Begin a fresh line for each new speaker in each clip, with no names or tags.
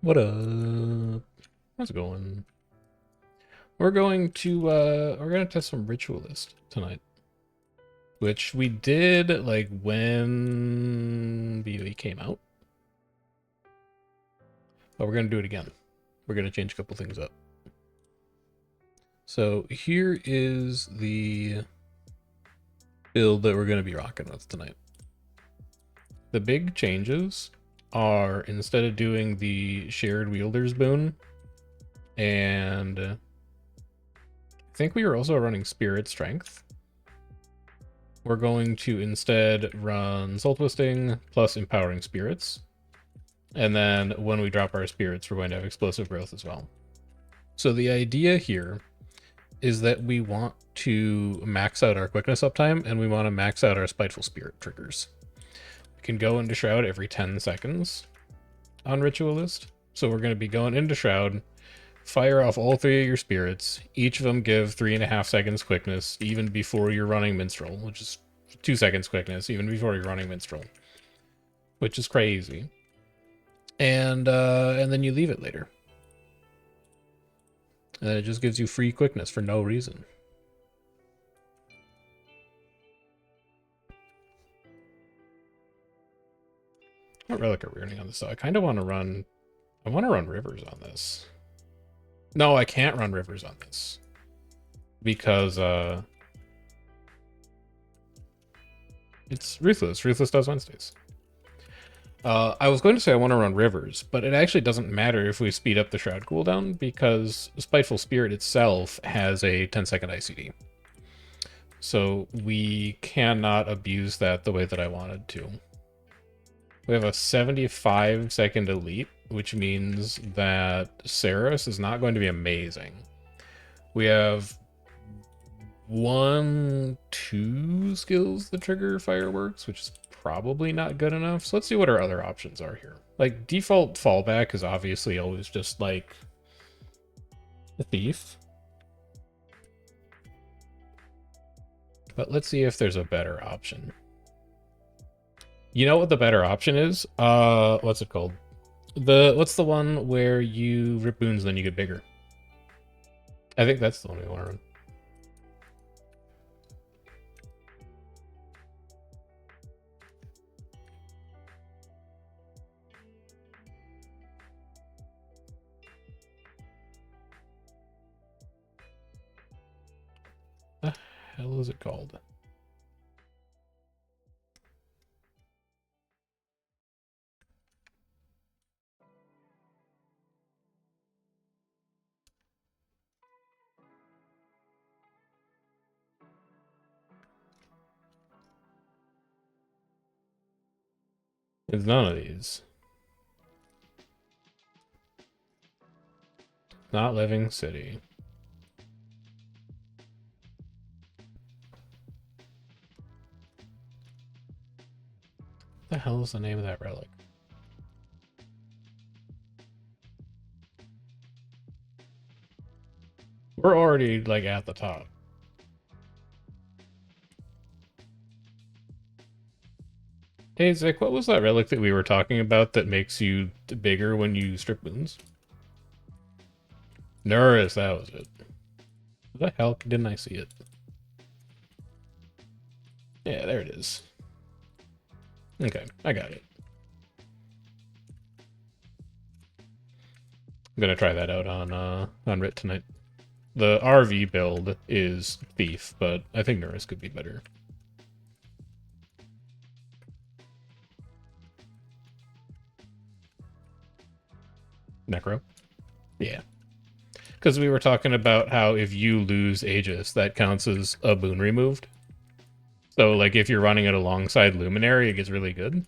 What up? How's it going? We're gonna test some Ritualist tonight. Which we did like when WvW came out. But we're gonna do it again. We're gonna change a couple things up. So here is the build that we're gonna be rocking with tonight. The big changes are instead of doing the shared wielder's boon, and I think we were also running spirit strength. We're going to instead run Soul Twisting plus Empowering Spirits. And then when we drop our spirits, we're going to have Explosive Growth as well. So the idea here is that we want to max out our quickness uptime and we want to max out our Spiteful Spirit triggers. We can go into Shroud every 10 seconds on Ritualist. So we're going to be going into Shroud, fire off all three of your spirits. Each of them give 3.5 seconds quickness, even before you're running Minstrel, which is 2 seconds quickness, even before you're running Minstrel, which is crazy. And then you leave it later. And it just gives you free quickness for no reason. What relic are we running on this? I kind of want to run... I want to run Rivers on this. No, I can't run Rivers on this. Because, it's Ruthless. Ruthless does Wednesdays. I was going to say I want to run Rivers, but it actually doesn't matter if we speed up the Shroud cooldown because Spiteful Spirit itself has a 10-second ICD. So we cannot abuse that the way that I wanted to. We have a 75-second elite, which means that Saris is not going to be amazing. We have 1, 2 skills that trigger fireworks, which is probably not good enough. So let's see what our other options are here. Like, default fallback is obviously always just like a thief. But let's see if there's a better option. You know what the better option is? What's it called? What's the one where you rip boons and then you get bigger? I think that's the one we want to run. The hell is it called? It's none of these. Not Living City. What the hell is the name of that relic? We're already like at the top. Hey Zick, what was that relic that we were talking about that makes you bigger when you strip boons? Nurus, that was it. What the hell didn't I see it? Yeah, there it is. Okay, I got it. I'm gonna try that out on Rit tonight. The RV build is Thief, but I think Nurus could be better. Necro? Yeah. Because we were talking about how if you lose Aegis, that counts as a boon removed. So, like, if you're running it alongside Luminary, it gets really good.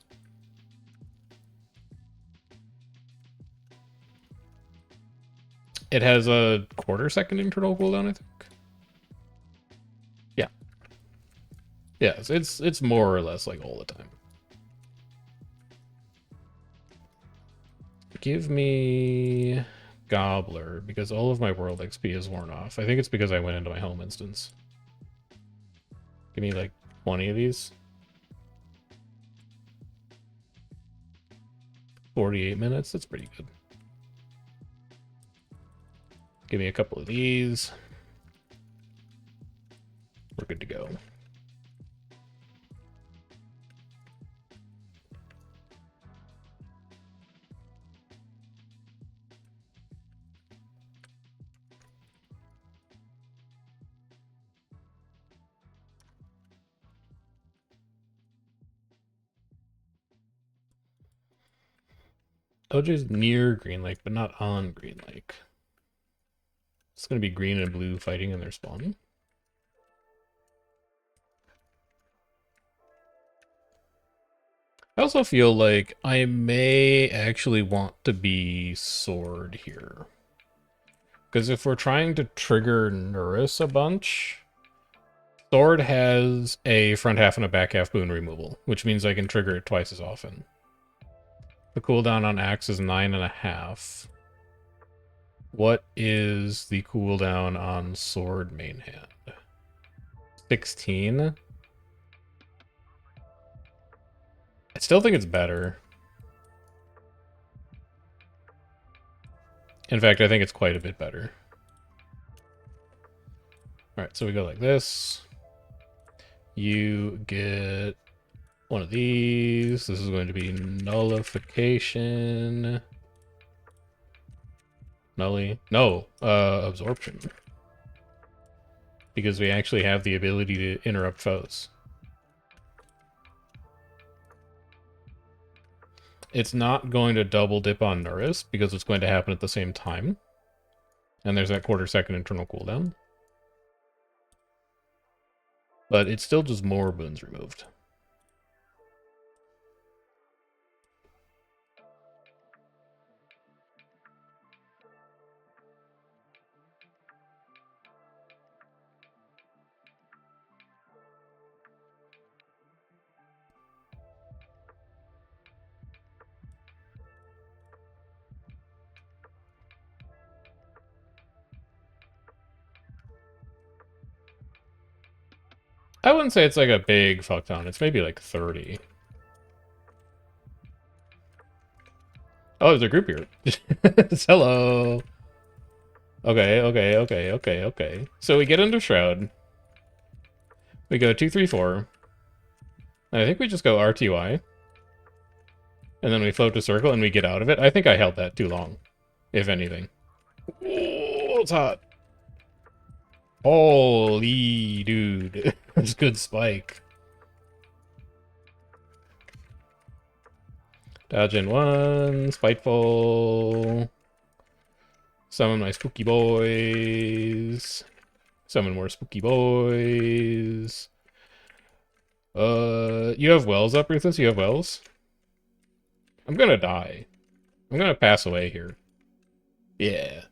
It has a quarter-second internal cooldown, I think. Yeah. Yeah, it's more or less like all the time. Give me Gobbler, because all of my world XP is worn off. I think it's because I went into my home instance. Give me like 20 of these. 48 minutes, that's pretty good. Give me a couple of these. We're good to go. OJ's near Green Lake, but not on Green Lake. It's going to be green and blue fighting in their spawn. I also feel like I may actually want to be sword here. Because if we're trying to trigger Nurus a bunch, sword has a front half and a back half boon removal, which means I can trigger it twice as often. The cooldown on axe is 9.5. What is the cooldown on sword main hand? 16? I still think it's better. In fact, I think it's quite a bit better. Alright, so we go like this. You get one of these. This is going to be nullification. Nully? No, absorption. Because we actually have the ability to interrupt foes. It's not going to double dip on Nurus because it's going to happen at the same time. And there's that quarter-second internal cooldown. But it's still just more boons removed. I wouldn't say it's like a big fuck ton. It's maybe like 30. Oh, there's a group here. Hello. Okay. So we get into Shroud. We go 2, 3, 4. And I think we just go RTY. And then we float to circle and we get out of it. I think I held that too long, if anything. Oh, it's hot. Holy dude. That's good spike. Dodge in 1, spiteful. Summon my spooky boys. Summon more spooky boys. You have wells up, Ruthless? You have wells? I'm gonna die. I'm gonna pass away here. Yeah.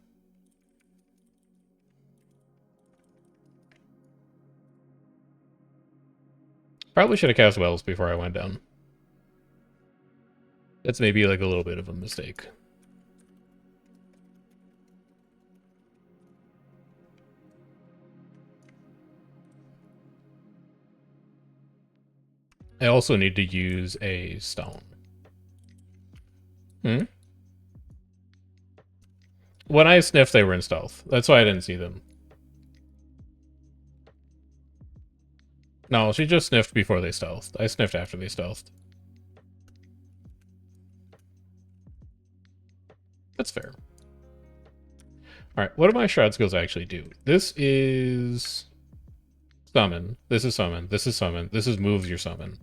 Probably should have cast wells before I went down. That's maybe like a little bit of a mistake. I also need to use a stone. Hmm? When I sniffed, they were in stealth. That's why I didn't see them. No, she just sniffed before they stealthed. I sniffed after they stealthed. That's fair. Alright, what do my shroud skills actually do? This is summon. This is summon. This is summon. This is moves your summon.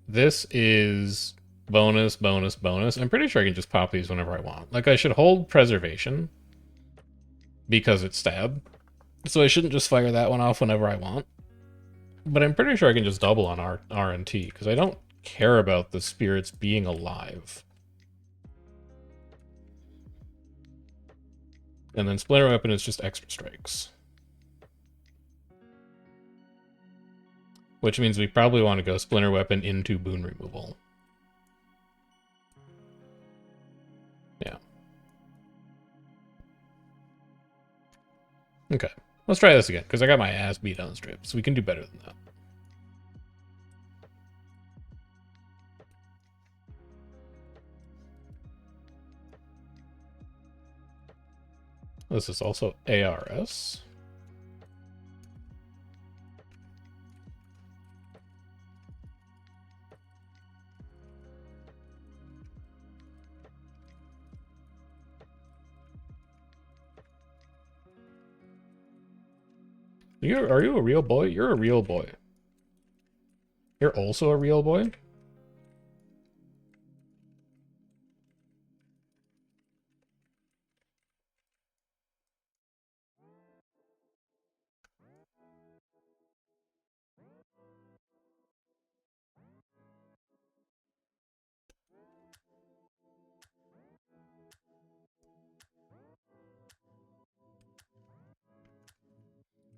This is bonus, bonus, bonus. I'm pretty sure I can just pop these whenever I want. Like, I should hold preservation because it's stab. So I shouldn't just fire that one off whenever I want. But I'm pretty sure I can just double on R and T because I don't care about the spirits being alive. And then Splinter Weapon is just extra strikes. Which means we probably want to go Splinter Weapon into boon removal. Yeah. Okay. Let's try this again, because I got my ass beat on strip, so we can do better than that. This is also ARS. Are you a real boy? You're a real boy. You're also a real boy?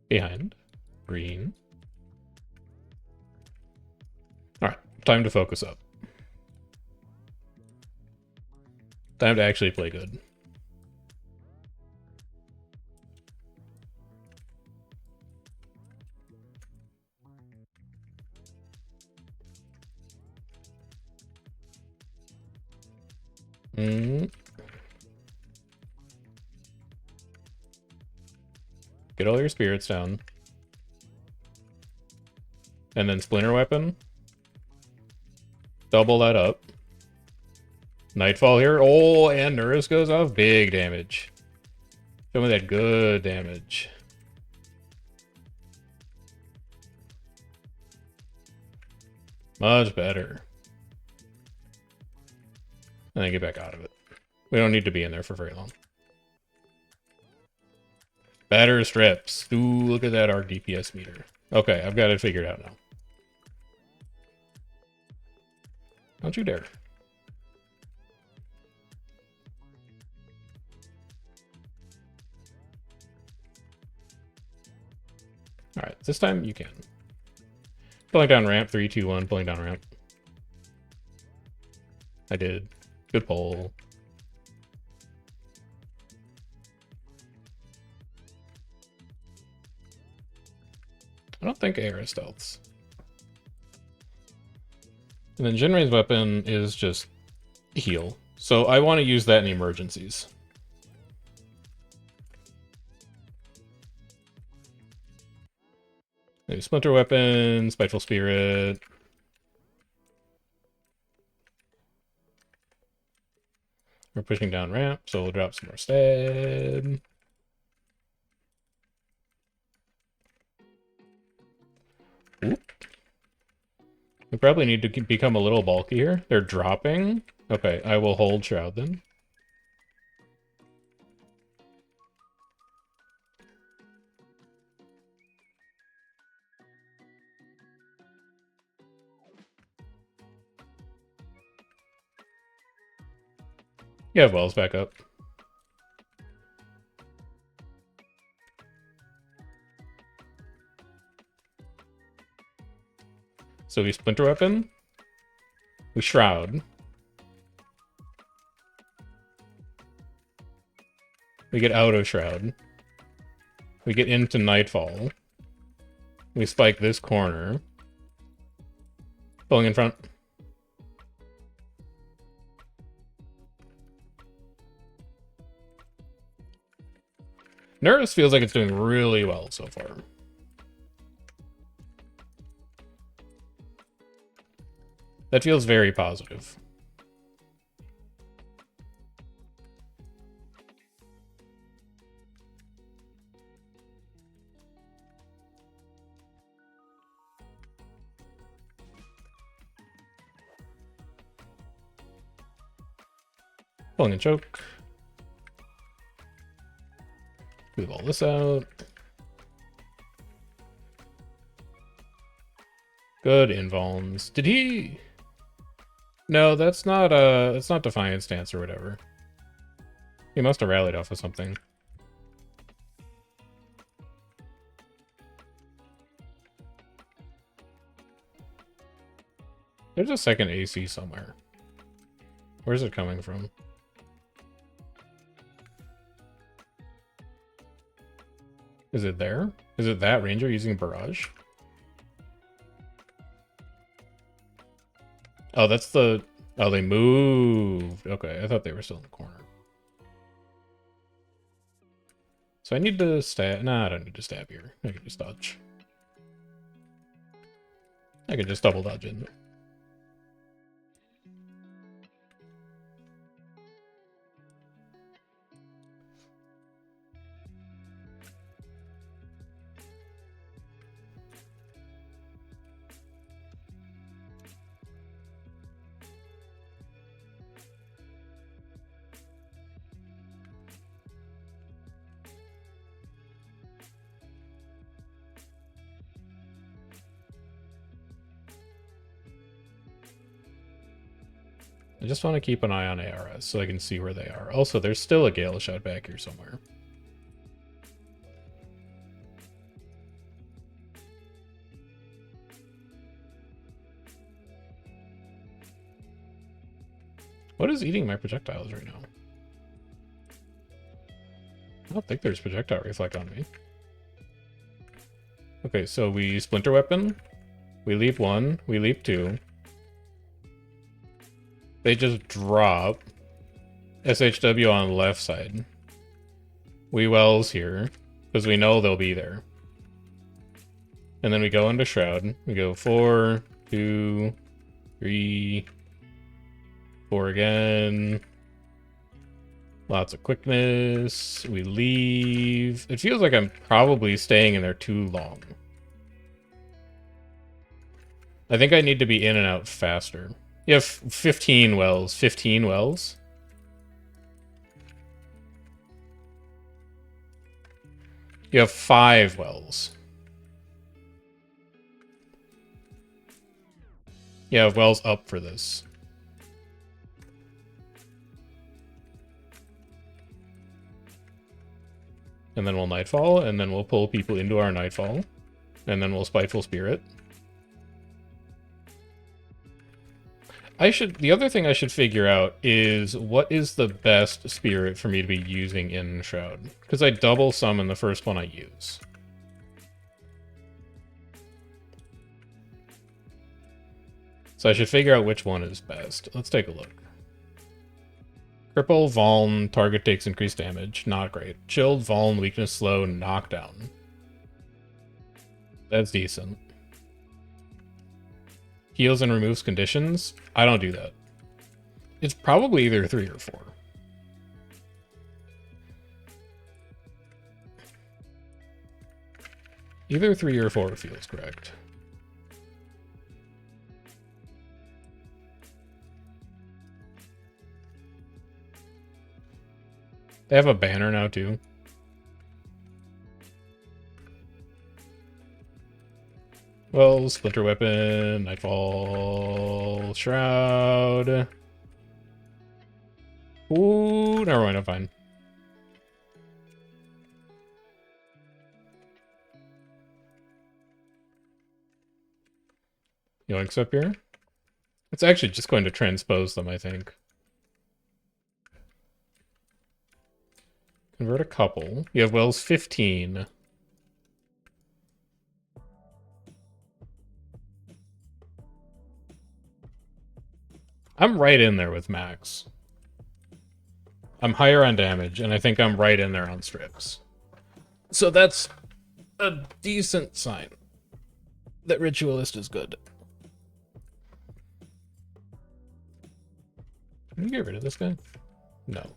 Behind. Green. Alright, time to focus up. Time to actually play good. Get all your spirits down. And then Splinter Weapon. Double that up. Nightfall here. Oh, and Nurse goes off. Big damage. Show me that good damage. Much better. And then get back out of it. We don't need to be in there for very long. Better strips. Ooh, look at that arc DPS meter. Okay, I've got it figured out now. Don't you dare. Alright, this time you can. Pulling down ramp, 3, 2, 1, pulling down ramp. I did. Good pull. I don't think air is stealths. And then Jinrei's weapon is just heal. So I want to use that in emergencies. Maybe Splinter Weapon, Spiteful Spirit. We're pushing down ramp, so we'll drop some more stead. Oop. We probably need to become a little bulky here. They're dropping. Okay, I will hold Shroud then. You have Wells back up. So we Splinter Weapon. We Shroud. We get out of Shroud. We get into Nightfall. We spike this corner. Pulling in front. Nurse feels like it's doing really well so far. That feels very positive. Pulling and choke. Move all this out. Good invulns. Did he? No, that's not Defiant Stance or whatever. He must have rallied off of something. There's a second AC somewhere. Where's it coming from? Is it there? Is it that ranger using barrage? Oh, that's the... Oh, they moved. Okay, I thought they were still in the corner. So I need to stab. Nah, I don't need to stab here. I can just dodge. I can just double dodge in. I just want to keep an eye on ARS so I can see where they are. Also, there's still a Gale Shot back here somewhere. What is eating my projectiles right now? I don't think there's projectile reflect on me. Okay, so we splinter weapon, we leap 1, we leap 2. They just drop. SHW on the left side. We wells here, because we know they'll be there. And then we go into Shroud. We go 4, 2, 3, 4 again. Lots of quickness. We leave. It feels like I'm probably staying in there too long. I think I need to be in and out faster. You have 15 wells. 15 wells? You have 5 wells. You have wells up for this. And then we'll Nightfall, and then we'll pull people into our Nightfall. And then we'll Spiteful Spirit. The other thing I should figure out is what is the best spirit for me to be using in Shroud. Because I double summon the first one I use. So I should figure out which one is best. Let's take a look. Cripple, Vuln, target takes increased damage. Not great. Chilled, Vuln, weakness, slow, knockdown. That's decent. Heals and removes conditions. I don't do that. It's probably either 3 or 4. Either 3 or 4 feels correct. They have a banner now, too. Well, Splinter Weapon, Nightfall, Shroud. Ooh, never mind, I'm fine. Yoinks up here. It's actually just going to transpose them, I think. Convert a couple. You have wells 15. I'm right in there with Max. I'm higher on damage, and I think I'm right in there on strips. So that's a decent sign that Ritualist is good. Can you get rid of this guy? No.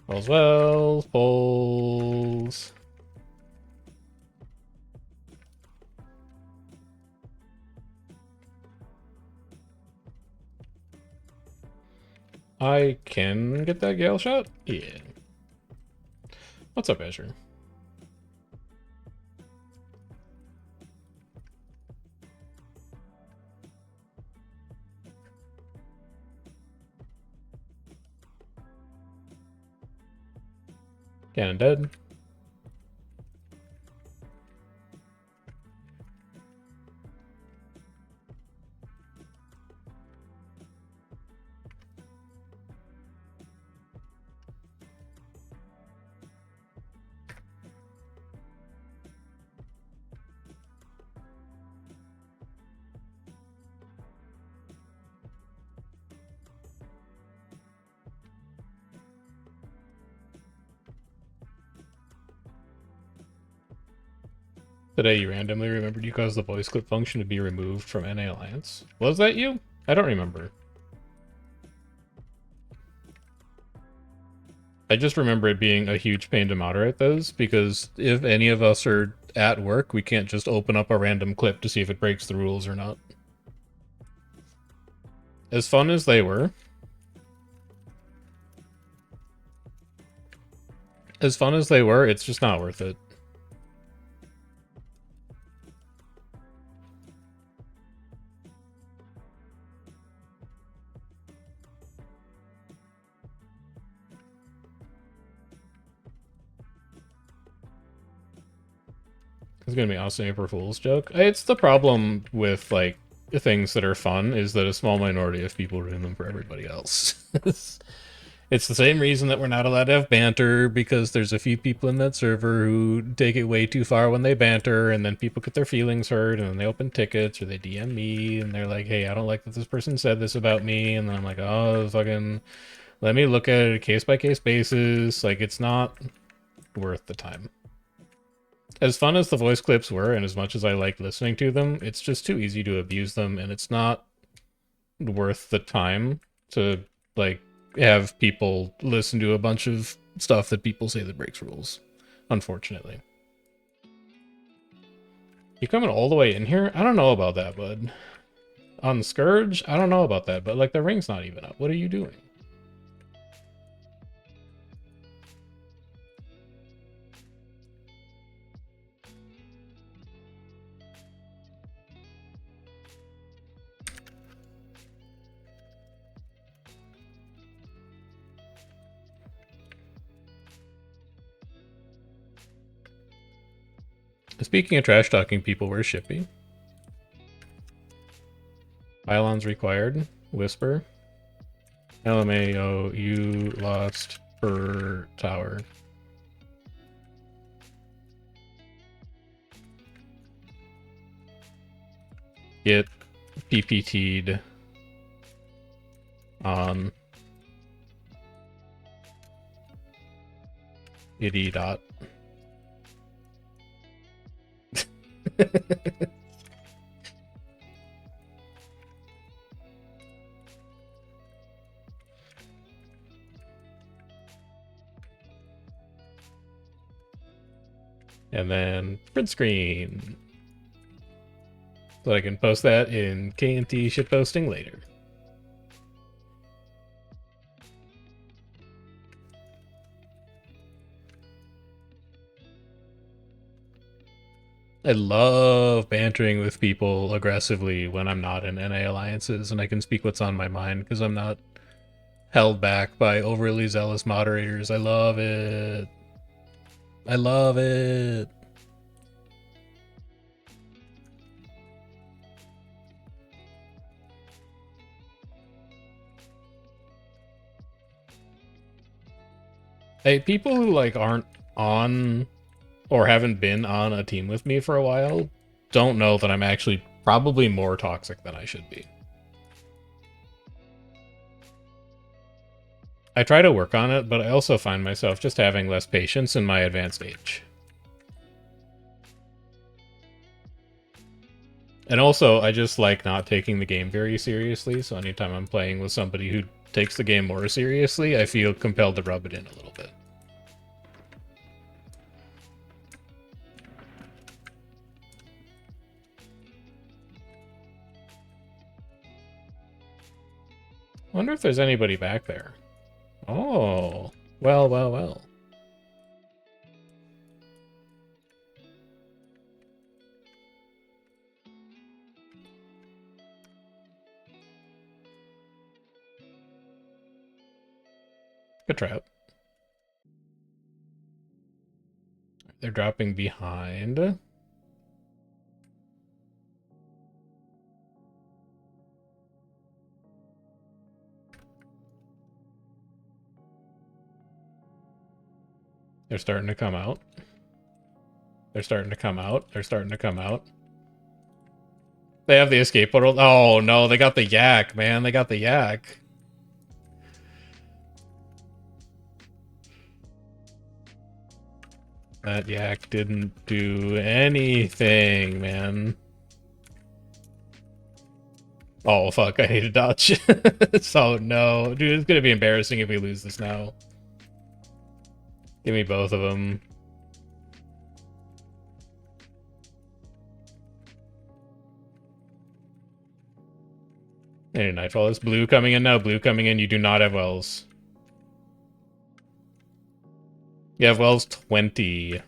All's well, pulls. I can get that Gale Shot? Yeah. What's up, Azure? Cannon dead. Today you randomly remembered you caused the voice clip function to be removed from NA Alliance. Was that you? I don't remember. I just remember it being a huge pain to moderate those, because if any of us are at work, we can't just open up a random clip to see if it breaks the rules or not. As fun as they were, it's just not worth it. It's gonna be awesome April Fool's joke. It's the problem with, like, things that are fun, is that a small minority of people ruin them for everybody else. It's the same reason that we're not allowed to have banter, because there's a few people in that server who take it way too far when they banter, and then people get their feelings hurt, and then they open tickets, or they DM me, and they're like, hey, I don't like that this person said this about me, and then I'm like, oh, fucking, let me look at it case-by-case basis. Like, it's not worth the time. As fun as the voice clips were, and as much as I liked listening to them, it's just too easy to abuse them, and it's not worth the time to, like, have people listen to a bunch of stuff that people say that breaks rules, unfortunately. You coming all the way in here? I don't know about that, bud. On Scourge? I don't know about that, but, like, the ring's not even up. What are you doing? Speaking of trash talking people, where's Shippy? Pylons required. Whisper. LMAO, you lost per tower. Get PPT'd on itty dot. And then print screen. So I can post that in KNT shitposting later. I love bantering with people aggressively when I'm not in NA alliances and I can speak what's on my mind because I'm not held back by overly zealous moderators. I love it. I love it. Hey, people who, like, aren't on or haven't been on a team with me for a while don't know that I'm actually probably more toxic than I should be. I try to work on it, but I also find myself just having less patience in my advanced age. And also, I just like not taking the game very seriously, so anytime I'm playing with somebody who takes the game more seriously, I feel compelled to rub it in a little bit. I wonder if there's anybody back there. Oh, well, well, well. Good trap. They're dropping behind. They're starting to come out. They're starting to come out. They're starting to come out. They have the escape portal. Oh, no, they got the yak, man. They got the yak. That yak didn't do anything, man. Oh, fuck, I need to dodge. So, no. Dude, it's gonna be embarrassing if we lose this now. Give me both of them. Hey, Nightfall. Is blue coming in now? Blue coming in. You do not have wells. You have wells 20.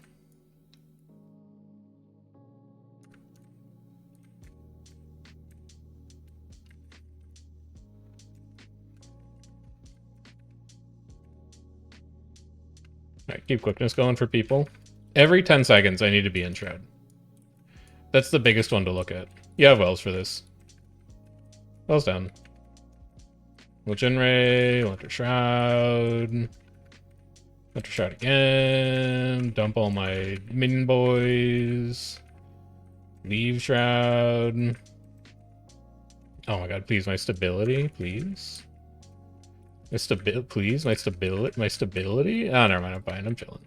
Alright, keep quickness going for people. Every 10 seconds, I need to be in Shroud. That's the biggest one to look at. You have wells for this. Wells down. Witchin Ray, Winter Shroud. Winter Shroud again. Dump all my minion boys. Leave Shroud. Oh my god, please, my stability, please. My stability? Oh, never mind, I'm fine, I'm chilling.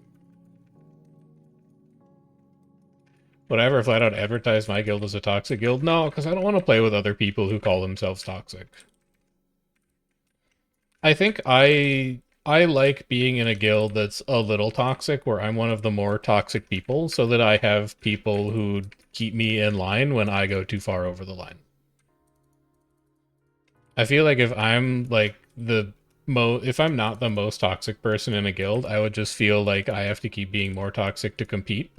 Would I ever flat out advertise my guild as a toxic guild? No, because I don't want to play with other people who call themselves toxic. I think I like being in a guild that's a little toxic, where I'm one of the more toxic people, so that I have people who keep me in line when I go too far over the line. I feel like if I'm like if I'm not the most toxic person in a guild, I would just feel like I have to keep being more toxic to compete.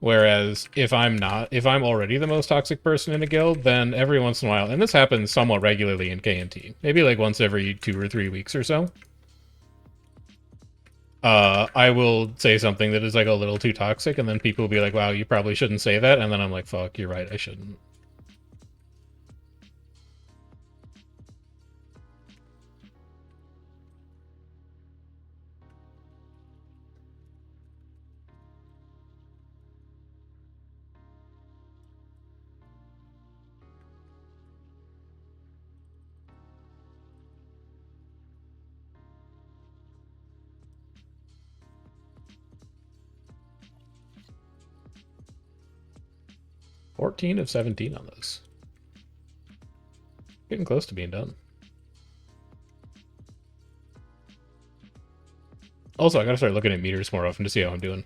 Whereas if I'm already the most toxic person in a guild, then every once in a while, and this happens somewhat regularly in KNT, maybe like once every 2 or 3 weeks or so, I will say something that is like a little too toxic, and then people will be like, wow, you probably shouldn't say that, and then I'm like, fuck, you're right, I shouldn't. 14 of 17 on this. Getting close to being done. Also, I gotta start looking at meters more often to see how I'm doing.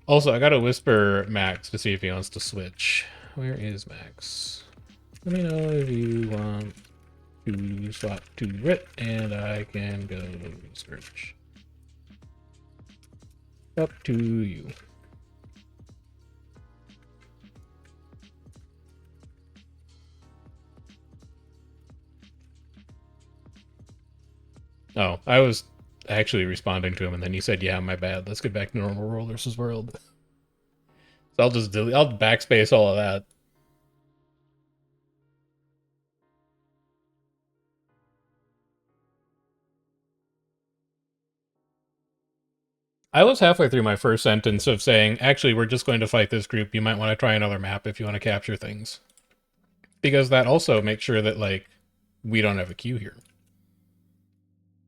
Also, I gotta whisper Max to see if he wants to switch. Where is Max? Let me know if you want to swap to Rit, and I can go search. Up to you. Oh, I was actually responding to him, and then he said, yeah, my bad. Let's get back to normal world versus world. So I'll just delete, I'll backspace all of that. I was halfway through my first sentence of saying, actually, we're just going to fight this group. You might want to try another map if you want to capture things. Because that also makes sure that, like, we don't have a queue here.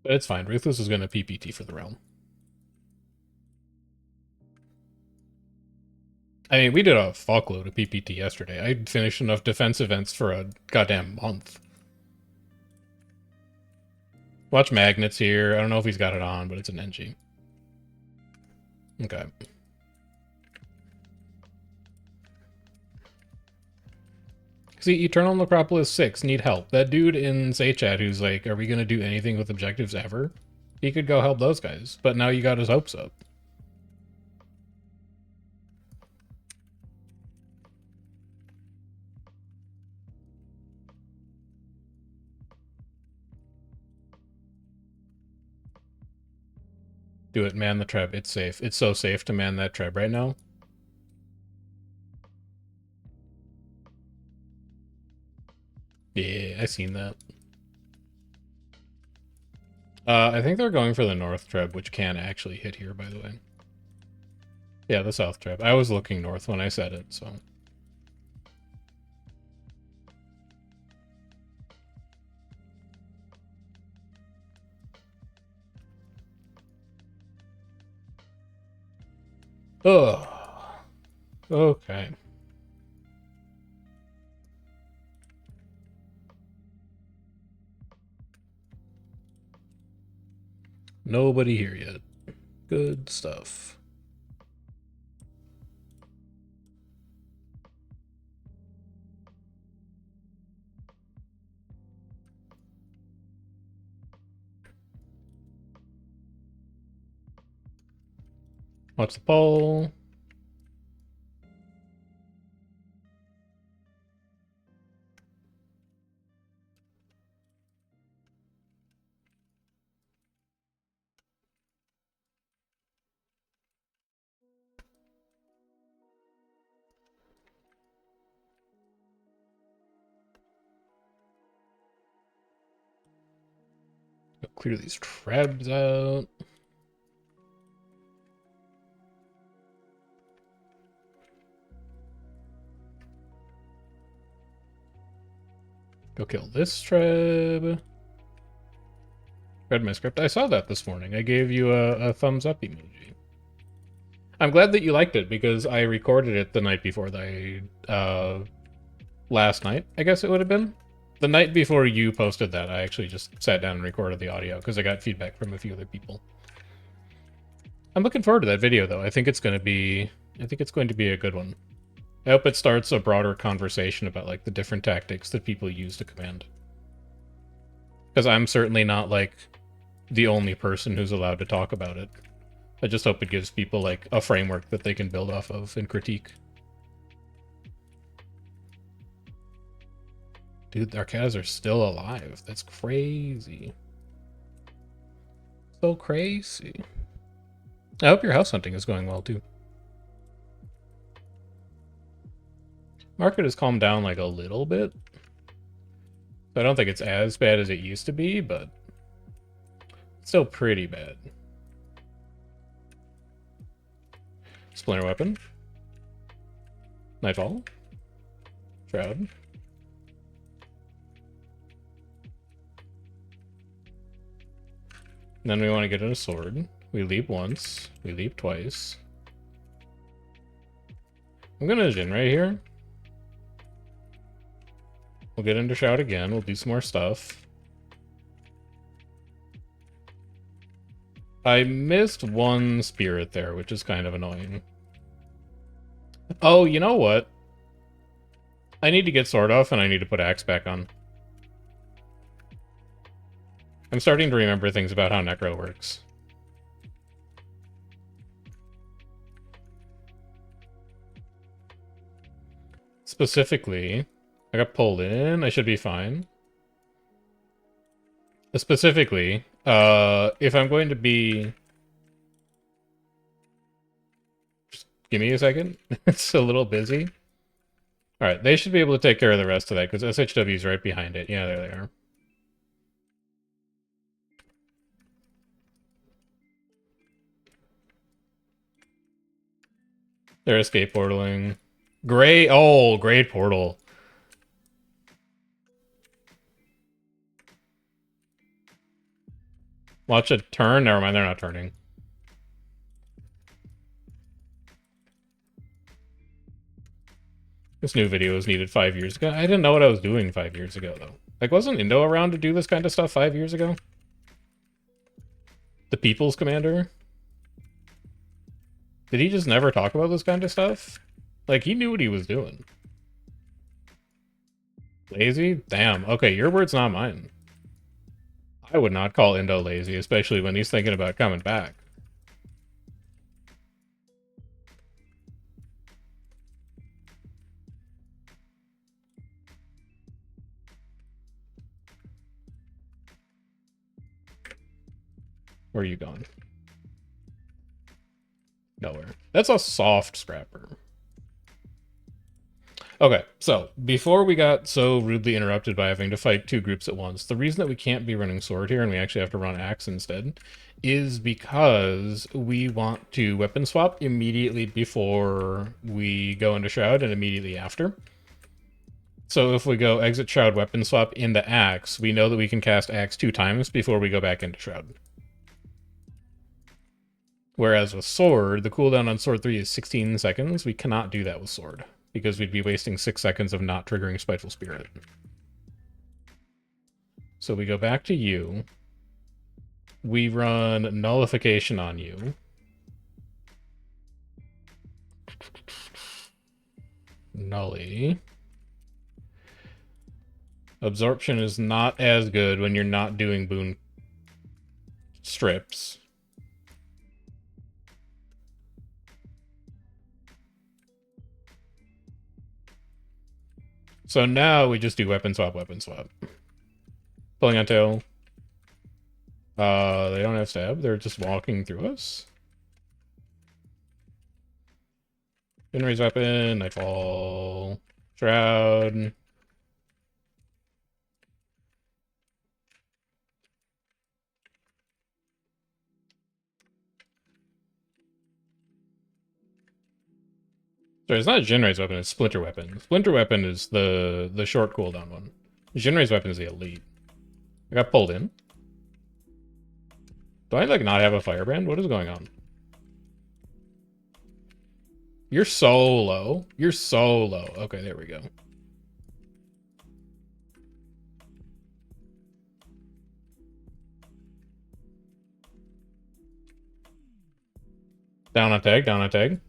But it's fine. Ruthless is going to PPT for the realm. I mean, we did a fuckload of PPT yesterday. I finished enough defense events for a goddamn month. Watch Magnets here. I don't know if he's got it on, but it's an NG. Okay. See, Eternal Necropolis 6, need help. That dude in Say-Chat who's like, are we going to do anything with objectives ever? He could go help those guys, but now you got his hopes up. Do it, man the Treb. It's safe. It's so safe to man that Treb right now. Yeah, I seen that. I think they're going for the North Treb, which can actually hit here, by the way. Yeah, the South Treb. I was looking north when I said it, so... Ugh. Okay. Nobody here yet. Good stuff. What's the poll? Go clear these trebs out. Go kill this treb. Read my script. I saw that this morning. I gave you a thumbs up emoji. I'm glad that you liked it because I recorded it the night before last night, I guess it would have been. The night before you posted that, I actually just sat down and recorded the audio because I got feedback from a few other people. I'm looking forward to that video though. I think it's going to be a good one. I hope it starts a broader conversation about like the different tactics that people use to command. Because I'm certainly not like the only person who's allowed to talk about it. I just hope it gives people like a framework that they can build off of and critique. Dude, Arcadas are still alive. That's crazy. So crazy. I hope your house hunting is going well too. Market has calmed down like a little bit. I don't think it's as bad as it used to be, but it's still pretty bad. Splinter weapon. Nightfall. Shroud. And then we want to get in a sword. We leap once. We leap twice. I'm gonna Jin right here. We'll get into Shroud again. We'll do some more stuff. I missed one spirit there, which is kind of annoying. Oh, you know what? I need to get sword off and I need to put axe back on. I'm starting to remember things about how Necro works. Specifically, I got pulled in. I should be fine. Specifically, if I'm going to be... Just give me a second. It's a little busy. Alright, they should be able to take care of the rest of that, because SHW is right behind it. Yeah, there they are. They're escape portaling. Great. Oh, great portal. Watch it turn. Never mind, they're not turning. This new video was needed 5 years ago. I didn't know what I was doing 5 years ago, though. Like, wasn't Indo around to do this kind of stuff 5 years ago? The People's Commander? Did he just never talk about this kind of stuff? Like, he knew what he was doing. Lazy? Damn. Okay, your word's not mine. I would not call Indo lazy, especially when he's thinking about coming back. Where are you going? Nowhere. That's a soft scrapper. Okay, so before we got so rudely interrupted by having to fight two groups at once, the reason that we can't be running sword here and we actually have to run axe instead is because we want to weapon swap immediately before we go into Shroud and immediately after. So if we go exit Shroud, weapon swap into axe, we know that we can cast axe 2 times before we go back into Shroud. Whereas with sword, the cooldown on sword 3 is 16 seconds. We cannot do that with sword, because we'd be wasting 6 seconds of not triggering Spiteful Spirit. So we go back to you. We run Nullification on you. Nully. Absorption is not as good when you're not doing boon strips. So now we just do weapon swap, weapon swap. Pulling on tail. They don't have stab, they're just walking through us. Raise weapon, Nightfall, Shroud. Sorry, it's not a Jinrai's weapon, it's Splinter Weapon. Splinter Weapon is the short cooldown one. Jinrai's weapon is the elite. I got pulled in. Do I, like, not have a firebrand? What is going on? You're so low. You're so low. Okay, there we go. Down on tag, down on tag.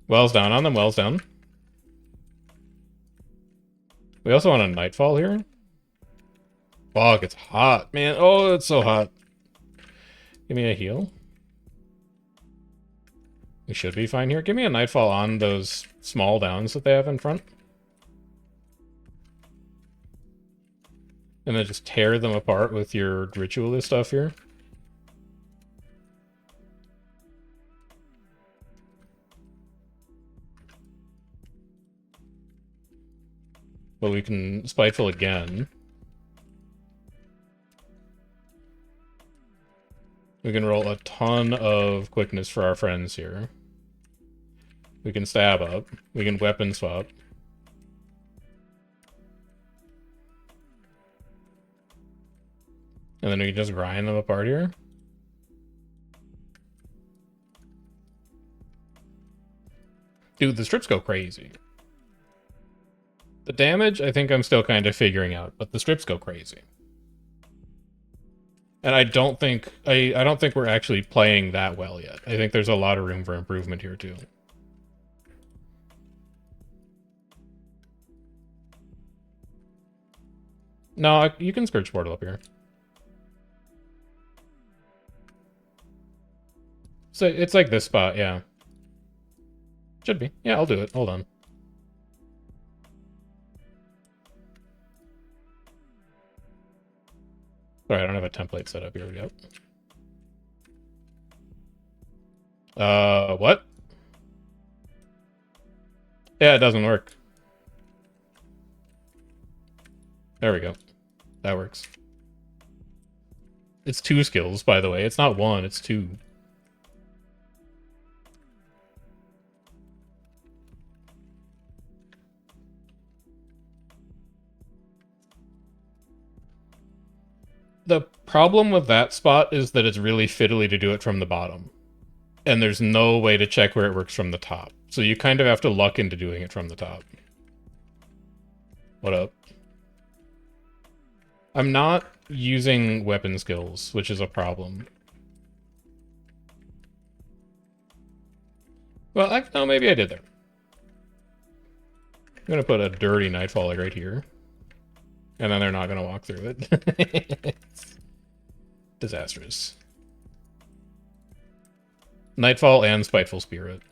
Wells down on them, Wells down. We also want a Nightfall here. Fuck, it's hot, man. Oh, it's so hot. Give me a heal. We should be fine here. Give me a Nightfall on those small downs that they have in front. And then just tear them apart with your Ritualist stuff here. But we can Spiteful again. We can roll a ton of quickness for our friends here. We can stab up. We can weapon swap. And then we can just grind them apart here. Dude, the strips go crazy. The damage, I think I'm still kind of figuring out, but the strips go crazy. And I don't think we're actually playing that well yet. I think there's a lot of room for improvement here too. No, you can Scourge Portal up here. So it's like this spot, yeah. Should be. Yeah, I'll do it. Hold on. Sorry, I don't have a template set up here yet. What? Yeah, it doesn't work. There we go. That works. It's 2 skills, by the way. It's not 1, it's 2. The problem with that spot is that it's really fiddly to do it from the bottom. And there's no way to check where it works from the top. So you kind of have to luck into doing it from the top. What up? I'm not using weapon skills, which is a problem. Well, no, maybe I did there. I'm gonna put a dirty Nightfall right here. And then they're not gonna walk through it. It's disastrous. Nightfall and Spiteful Spirit.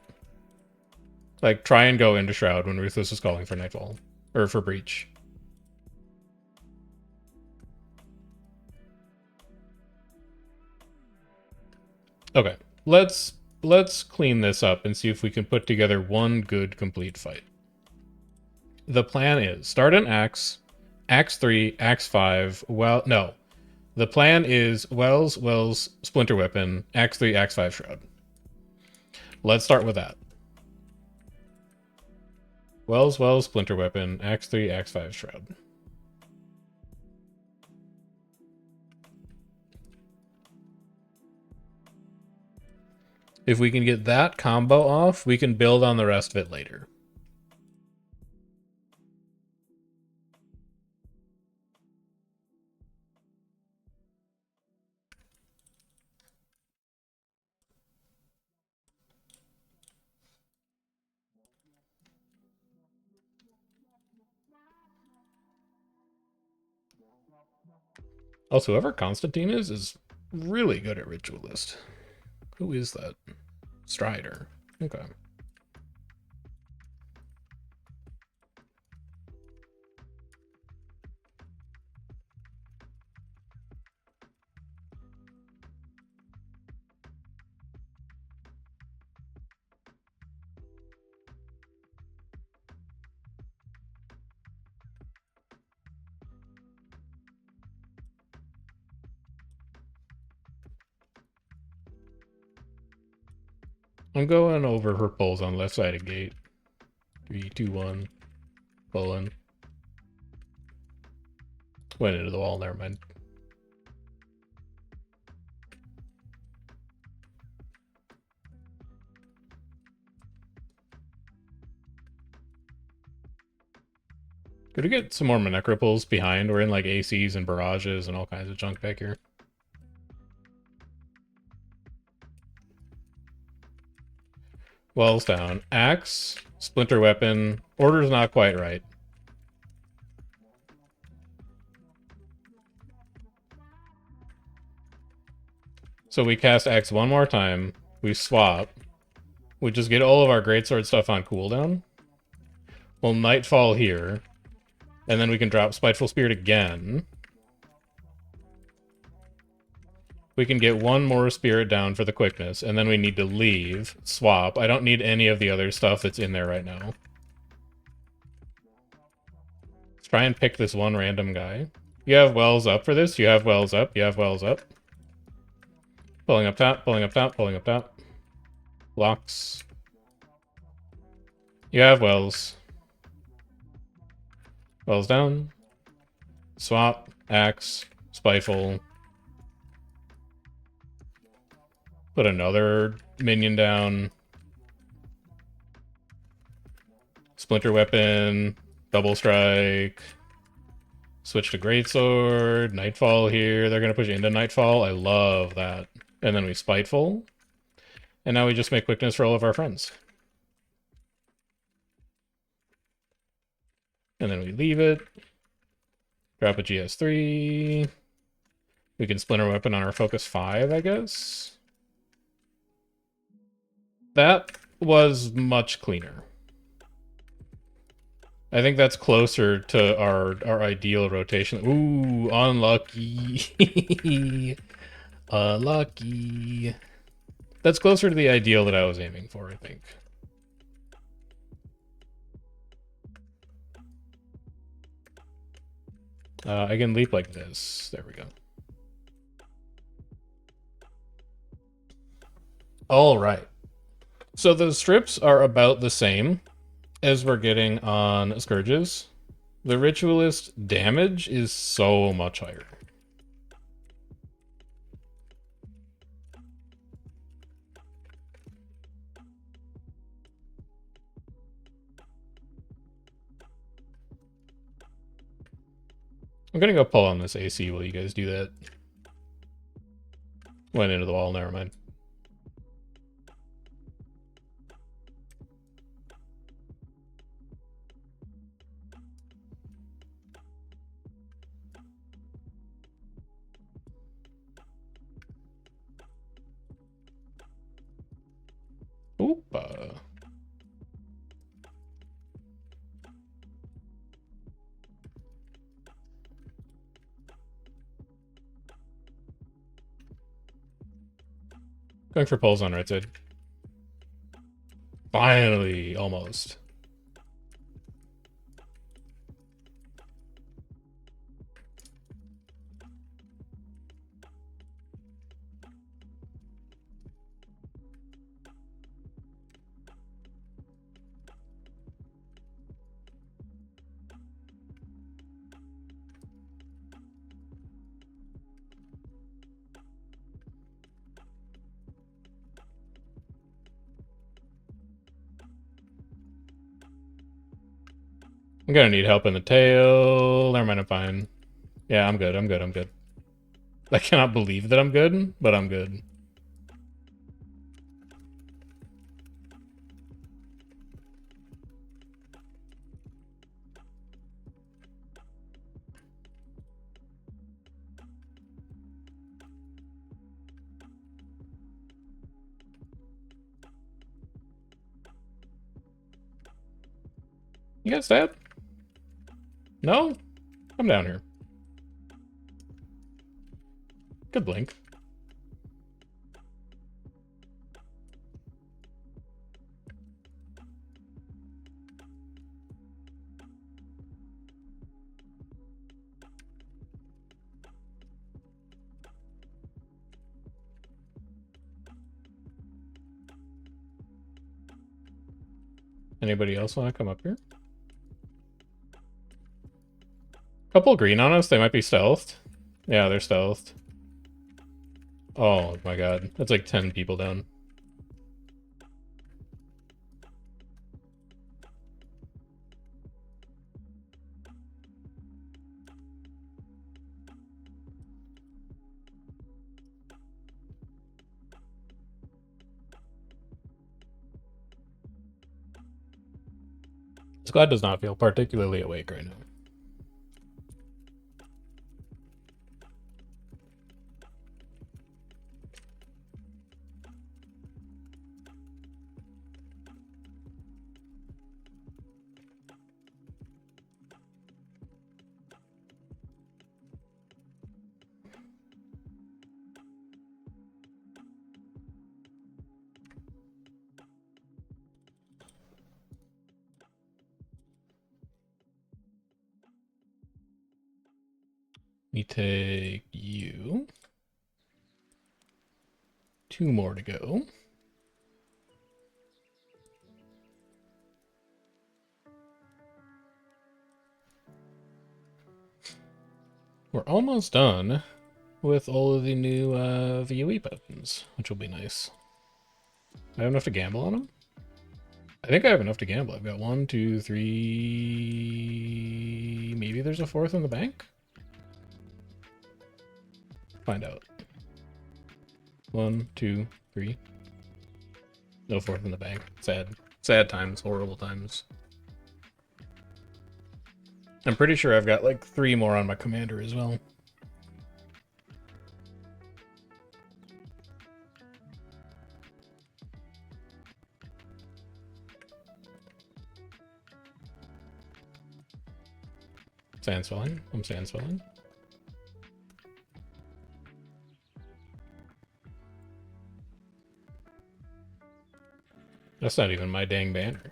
Like, try and go into Shroud when Ruthless is calling for Nightfall. Or for Breach. Okay, let's clean this up and see if we can put together one good complete fight. The plan is start an Axe, Axe 3, Axe 5, well, no. The plan is Wells, Splinter Weapon, Axe 3, Axe 5, Shroud. Let's start with that. Wells, Splinter Weapon, Axe 3, Axe 5, Shroud. If we can get that combo off, we can build on the rest of it later. Also, whoever Constantine is really good at Ritualist. Who is that? Strider. Okay. I'm going over her pulls on left side of gate. 3, 2, 1. Pulling. Went into the wall, never mind. Could we get some more Necropulls behind? We're in like ACs and barrages and all kinds of junk back here. Wells down. Axe, splinter weapon. Order's not quite right. So we cast Axe one more time. We swap. We just get all of our greatsword stuff on cooldown. We'll Nightfall here. And then we can drop Spiteful Spirit again. We can get one more spirit down for the quickness, and then we need to leave, swap. I don't need any of the other stuff that's in there right now. Let's try and pick this one random guy. You have wells up for this? You have wells up? You have wells up? Pulling up top, pulling up top, pulling up top. Locks. You have wells. Wells down. Swap, axe, spiteful. Put another minion down. Splinter weapon. Double strike. Switch to greatsword. Nightfall here. They're going to push into Nightfall. I love that. And then we spiteful. And now we just make quickness for all of our friends. And then we leave it. Drop a GS3. We can splinter weapon on our focus 5, I guess. That was much cleaner. I think that's closer to our ideal rotation. Ooh, unlucky. Unlucky. That's closer to the ideal that I was aiming for, I think. I can leap like this. There we go. All right. So the strips are about the same as we're getting on Scourges. The Ritualist damage is so much higher. I'm gonna go pull on this AC while you guys do that. Went into the wall, never mind. Oopa. Going for pulls on right side. Finally, almost. I'm gonna need help in the tail. Never mind, I'm fine. Yeah, I'm good, I'm good, I'm good. I cannot believe that I'm good, but I'm good. You guys dead? No? Come down here. Good blink. Anybody else want to come up here? Couple green on us, they might be stealthed. Yeah, they're stealthed. Oh my god, that's like 10 people down. Squad does not feel particularly awake right now. We take you. 2 more to go. We're almost done with all of the new VOE buttons, which will be nice. I have enough to gamble on them? I think I have enough to gamble. I've got 1, 2, 3... Maybe there's a 4th in the bank? Find out. 1, 2, 3. No 4th in the bank. Sad. Sad times. Horrible times. I'm pretty sure I've got like 3 more on my commander as well. Sand swelling. I'm sand swelling. That's not even my dang banner.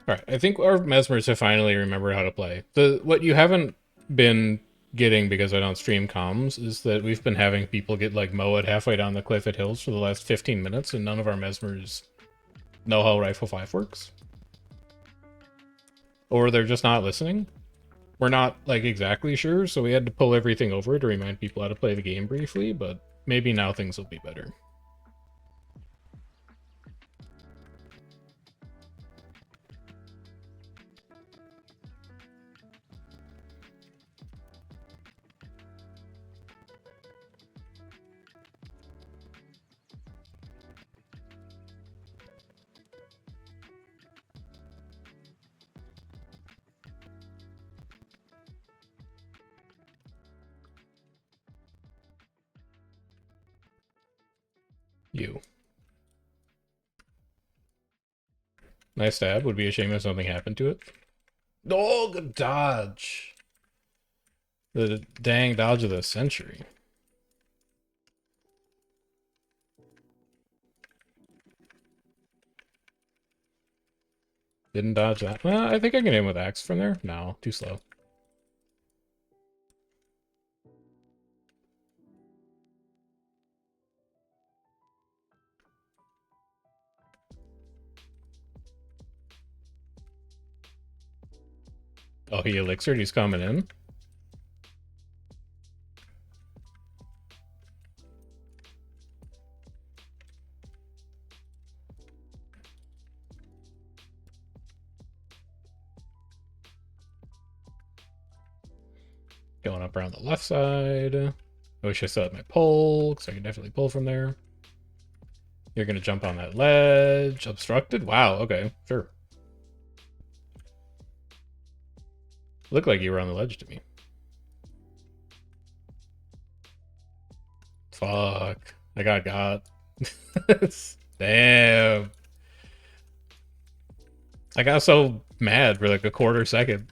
Alright, I think our Mesmers have finally remembered how to play. What you haven't been getting, because I don't stream comms, is that we've been having people get like mowed halfway down the cliff at hills for the last 15 minutes, and none of our Mesmers know how Rifle 5 works. Or they're just not listening. We're not like exactly sure, so we had to pull everything over to remind people how to play the game briefly, but maybe now things will be better. You. Nice stab. Would be a shame if something happened to it. Oh, good dodge. The dang dodge of the century. Didn't dodge that. Well, I think I can aim with axe from there. No, too slow. Oh, he elixired. He's coming in. Going up around the left side. I wish I still had my pole, because I can definitely pull from there. You're gonna jump on that ledge. Obstructed? Wow, okay, sure. Looked like you were on the ledge to me. Fuck. I got. Damn. I got so mad for like a quarter second.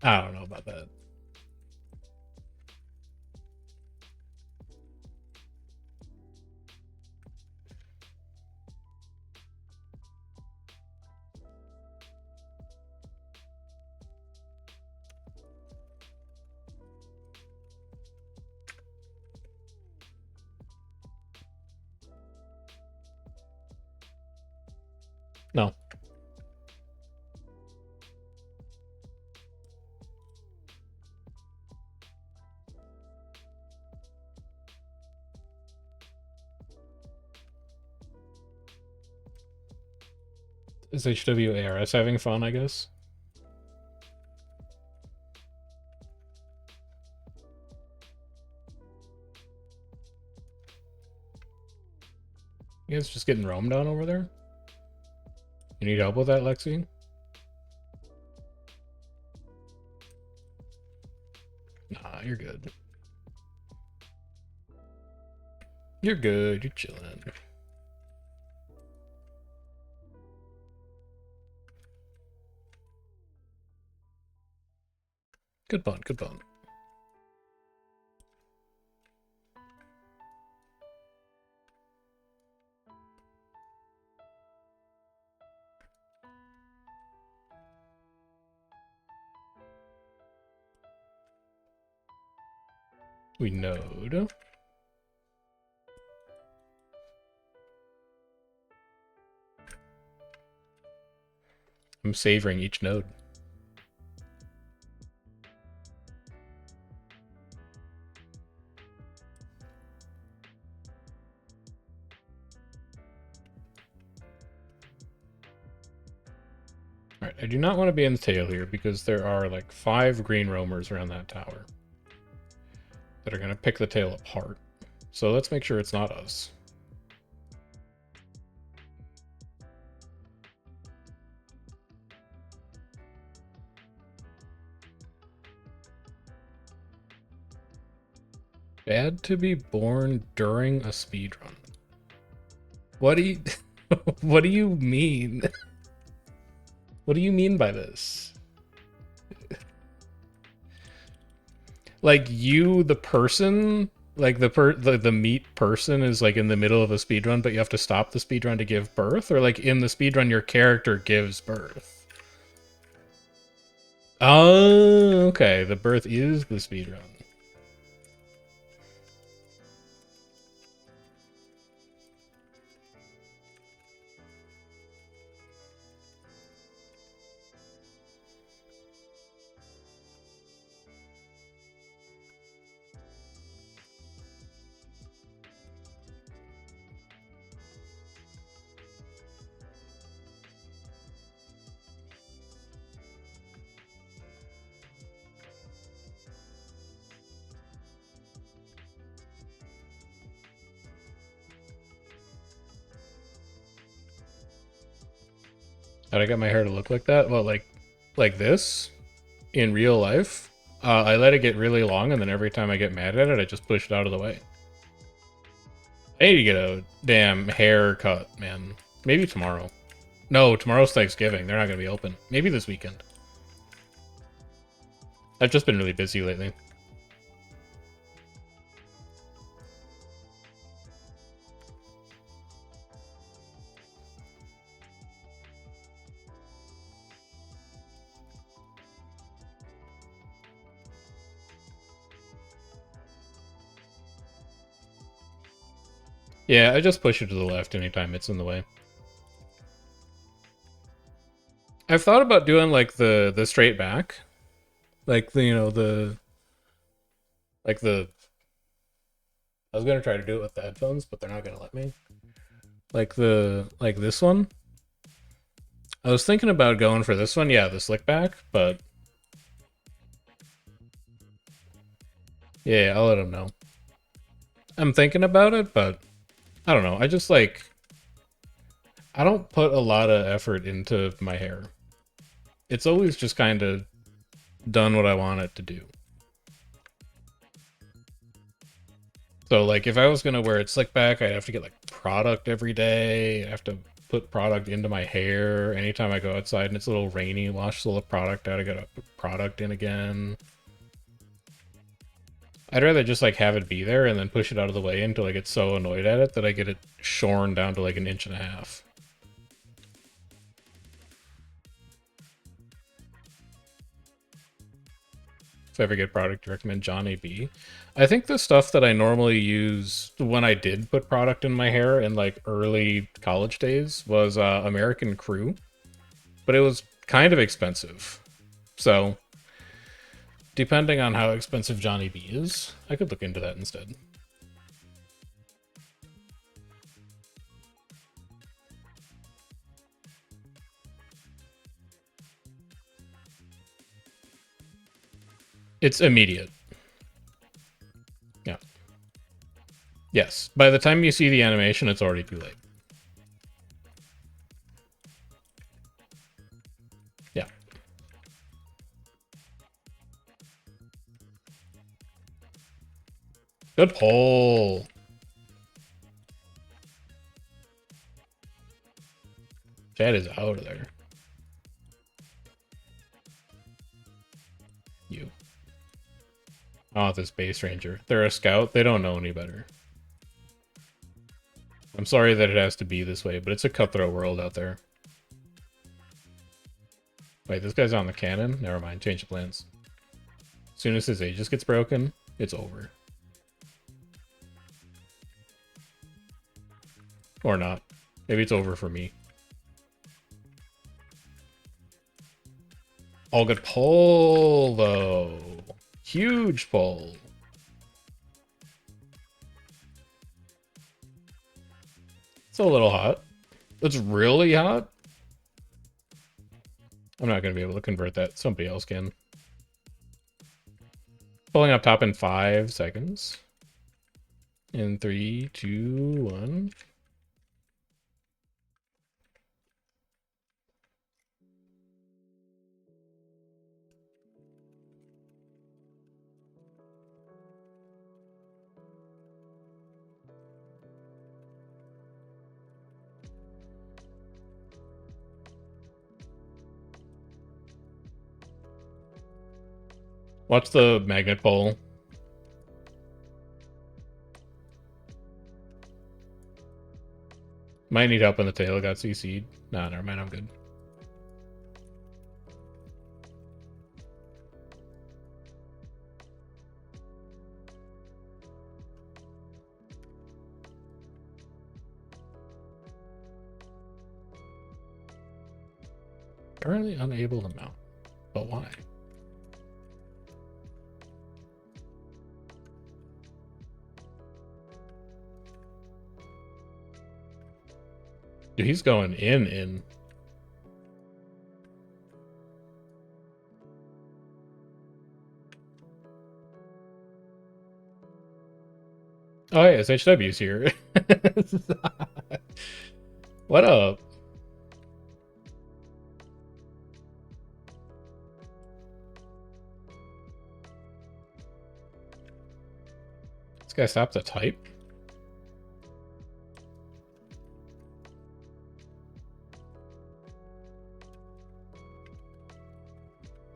I don't know about that. No. Is HWARS having fun, I guess? You guys just getting roamed on over there? You need help with that, Lexi? Nah, you're good. You're good, you're chilling. Good pun, good pun. We node. I'm savoring each node. Alright, I do not want to be in the tail here because there are like 5 green roamers around that tower that are going to pick the tail apart. So let's make sure it's not us. Bad to be born during a speedrun. What do you what do you mean? What do you mean by this? Like you, the person, like the meat person is like in the middle of a speedrun, but you have to stop the speedrun to give birth? Or like in the speedrun your character gives birth? Oh, okay. The birth is the speedrun. How'd I get my hair to look like that? Well, like this in real life. I let it get really long, and then every time I get mad at it, I just push it out of the way. I need to get a damn haircut, man. Maybe tomorrow. No, tomorrow's Thanksgiving. They're not going to be open. Maybe this weekend. I've just been really busy lately. Yeah, I just push it to the left anytime it's in the way. I've thought about doing like the straight back. Like the, you know, like the I was gonna try to do it with the headphones, but they're not gonna let me. Like this one. I was thinking about going for this one, yeah, the slick back, but Yeah, I'll let him know. I'm thinking about it, but I don't know. I just like, I don't put a lot of effort into my hair. It's always just kind of done what I want it to do. So like if I was gonna wear it slick back, I'd have to get like product every day. I have to put product into my hair. Anytime I go outside and it's a little rainy, wash the product out, I gotta put product in again. I'd rather just like have it be there and then push it out of the way until I get so annoyed at it that I get it shorn down to like an inch and a half. If I ever get product, I recommend Johnny B. I think the stuff that I normally use when I did put product in my hair in like early college days was American Crew, but it was kind of expensive. So depending on how expensive Johnny B is, I could look into that instead. It's immediate. Yeah. Yes. By the time you see the animation, it's already too late. Yeah. Good pull. Chad is out of there. You. Oh, this base ranger. They're a scout. They don't know any better. I'm sorry that it has to be this way, but it's a cutthroat world out there. Wait, this guy's on the cannon? Never mind, change the plans. As soon as his Aegis gets broken, it's over. Or not. Maybe it's over for me. All good pull, though. Huge pull. It's a little hot. It's really hot. I'm not going to be able to convert that. Somebody else can. Pulling up top in 5 seconds. In 3, 2, 1. Watch the magnet pull. Might need help in the tail. Got CC'd. Nah, never mind. I'm good. Currently unable to mount. But why? Dude, he's going in. Oh, yeah, SHW's here. What up? This guy stopped to type?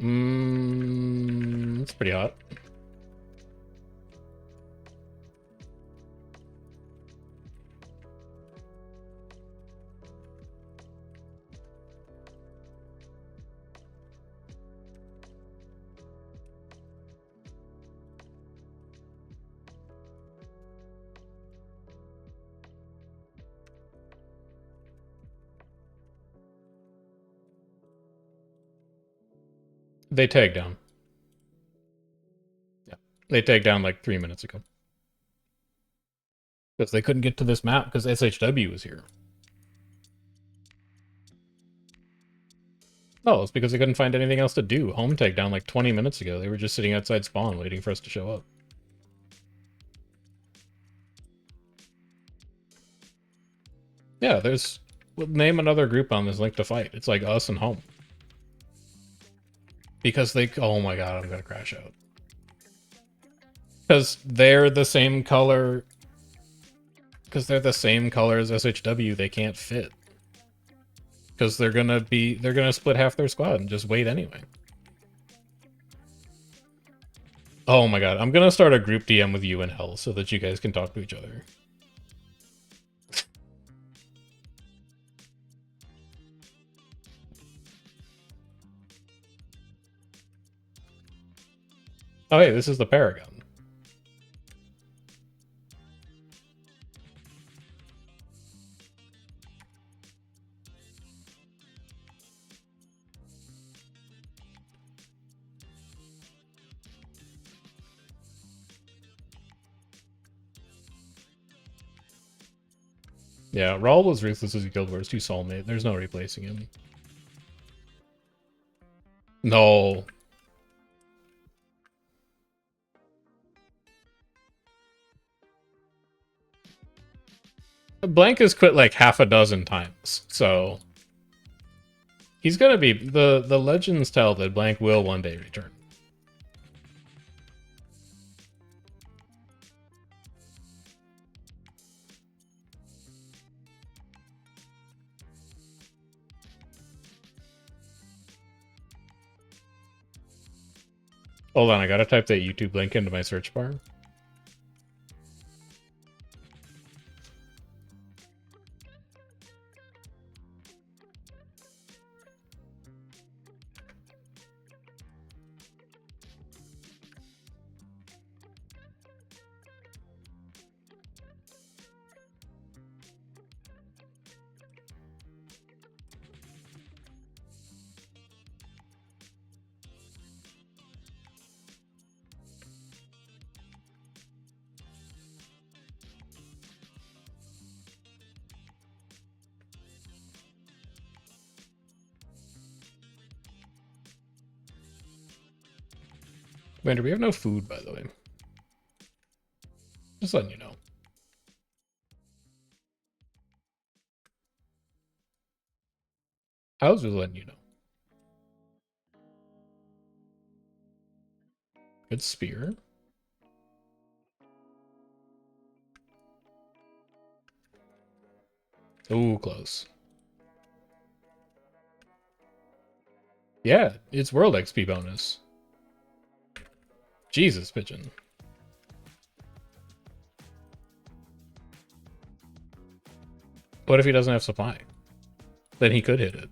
It's pretty hot. They tagged down. Yeah. They tagged down like 3 minutes ago. Because they couldn't get to this map because SHW was here. Oh, it's because they couldn't find anything else to do. Home tagged down like 20 minutes ago. They were just sitting outside spawn waiting for us to show up. Yeah, there's... Name another group on this link to fight. It's like us and home. Because they... Oh my god, I'm gonna crash out. Because they're the same color... Because they're the same color as SHW, they can't fit. Because they're gonna split half their squad and just wait anyway. Oh my god, I'm gonna start a group DM with you and Hell so that you guys can talk to each other. Oh hey, this is the Paragon. Yeah, Raul was ruthless as a Guild Wars 2 soulmate. There's no replacing him. No. Blank has quit like half a dozen times, so... He's gonna be... The legends tell that Blank will one day return. Hold on, I gotta type that YouTube link into my search bar. Commander, we have no food, by the way. Just letting you know. I was just letting you know. Good spear. Ooh, close. Yeah, it's World XP bonus. Jesus, pigeon. What if he doesn't have supply? Then he could hit it.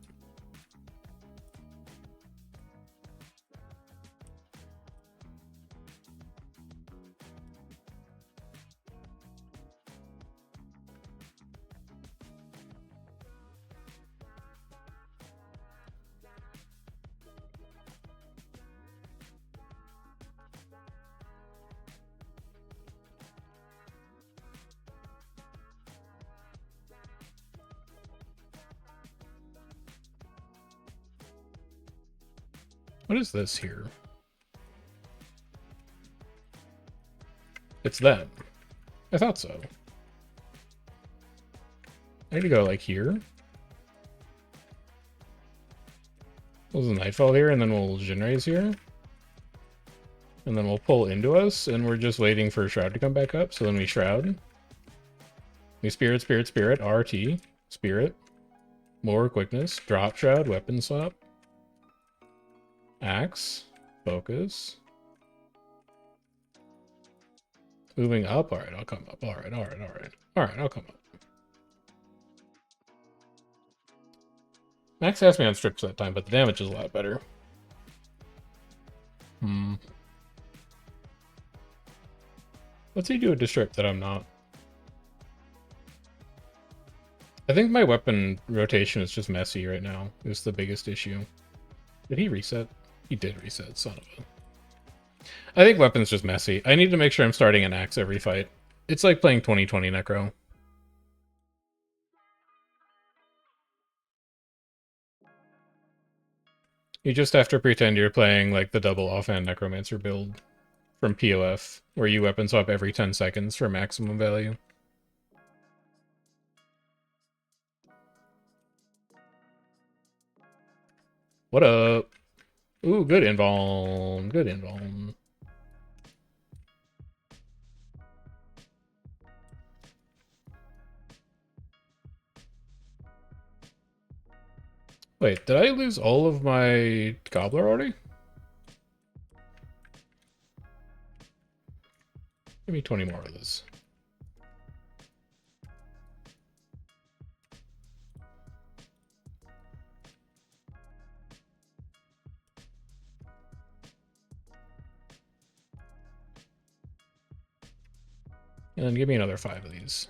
What is this here? It's them. I thought so. I need to go like here. We'll do Nightfall here, and then we'll Genraise here. And then we'll pull into us, and we're just waiting for Shroud to come back up, so then we Shroud. We Spirit, Spirit, Spirit, RT, Spirit. More quickness, drop Shroud, weapon swap. Axe, focus. Moving up, alright, I'll come up. Alright, alright, alright. Alright, I'll come up. Max has me on strips that time, but the damage is a lot better. What's he do to strip that I'm not? I think my weapon rotation is just messy right now. It's the biggest issue. Did he reset? He did reset, son of a... I think weapon's just messy. I need to make sure I'm starting an axe every fight. It's like playing 2020 Necro. You just have to pretend you're playing like the double offhand Necromancer build from POF, where you weapon swap every 10 seconds for maximum value. What up? Ooh, good invuln. Good invuln. Wait, did I lose all of my gobbler already? Give me 20 more of this. And then give me another 5 of these.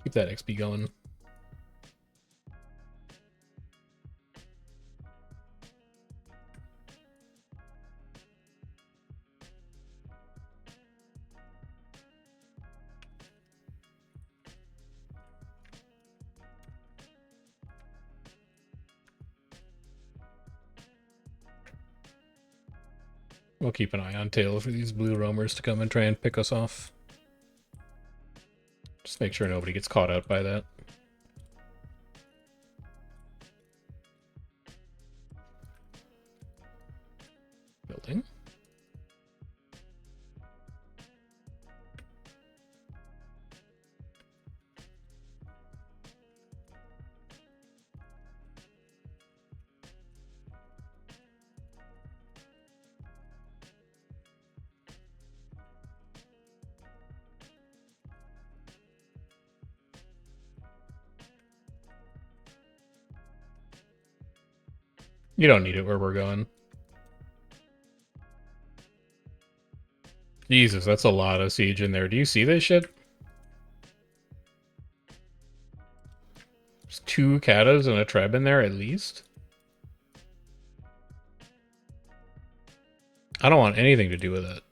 Keep that XP going. We'll keep an eye on tail for these blue roamers to come and try and pick us off. Just make sure nobody gets caught out by that. Building. You don't need it where we're going. Jesus, that's a lot of siege in there. Do you see this shit? There's 2 katas and a treb in there at least. I don't want anything to do with it.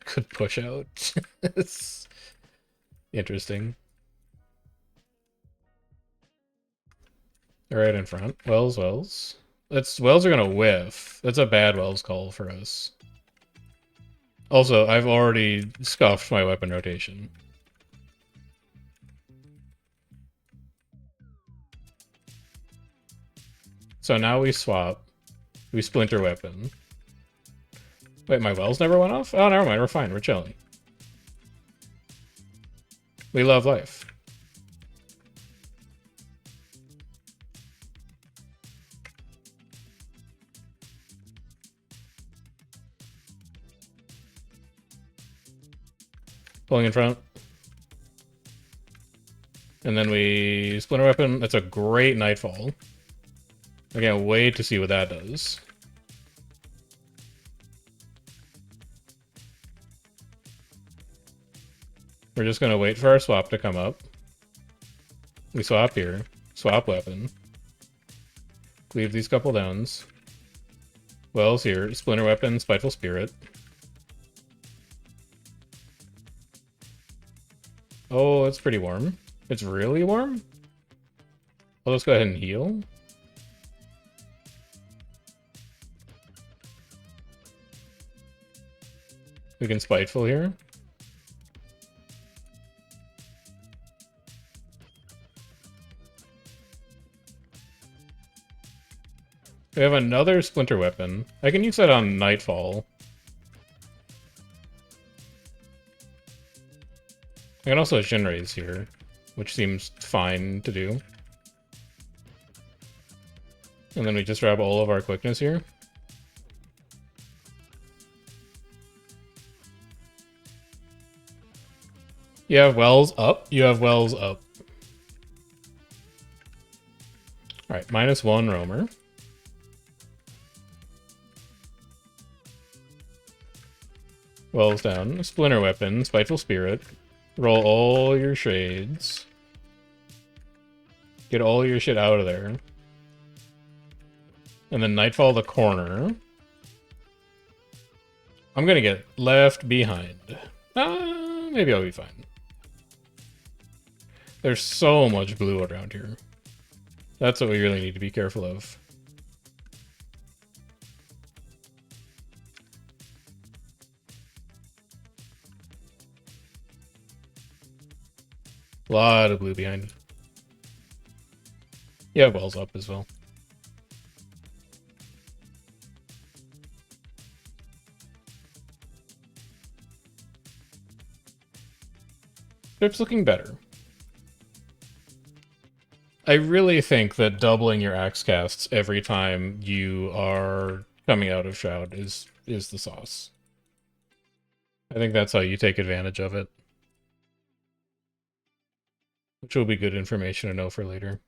Could push out. It's interesting. Right in front. Wells. Wells are gonna whiff. That's a bad Wells call for us. Also, I've already scuffed my weapon rotation. So now we swap. We splinter weapon. Wait, my Wells never went off? Oh, never mind. We're fine. We're chilling. We love life. Pulling in front. And then we splinter weapon. That's a great Nightfall. I can't wait to see what that does. We're just gonna wait for our swap to come up. We swap here. Swap weapon. Cleave these couple downs. Wells here. Splinter weapon, Spiteful Spirit. Oh, it's pretty warm. It's really warm? Well, let's go ahead and heal. We can Spiteful here. We have another Splinter weapon. I can use that on Nightfall. I can also Shinraise here, which seems fine to do. And then we just grab all of our quickness here. You have Wells up. You have Wells up. Alright, -1 roamer. Wells down. Splinter weapon, Spiteful Spirit. Roll all your shades. Get all your shit out of there. And then Nightfall the corner. I'm gonna get left behind. Maybe I'll be fine. There's so much blue around here. That's what we really need to be careful of. A lot of blue behind you. Yeah, wells up as well. Drip's looking better. I really think that doubling your axe casts every time you are coming out of Shroud is the sauce. I think that's how you take advantage of it. Which will be good information to know for later.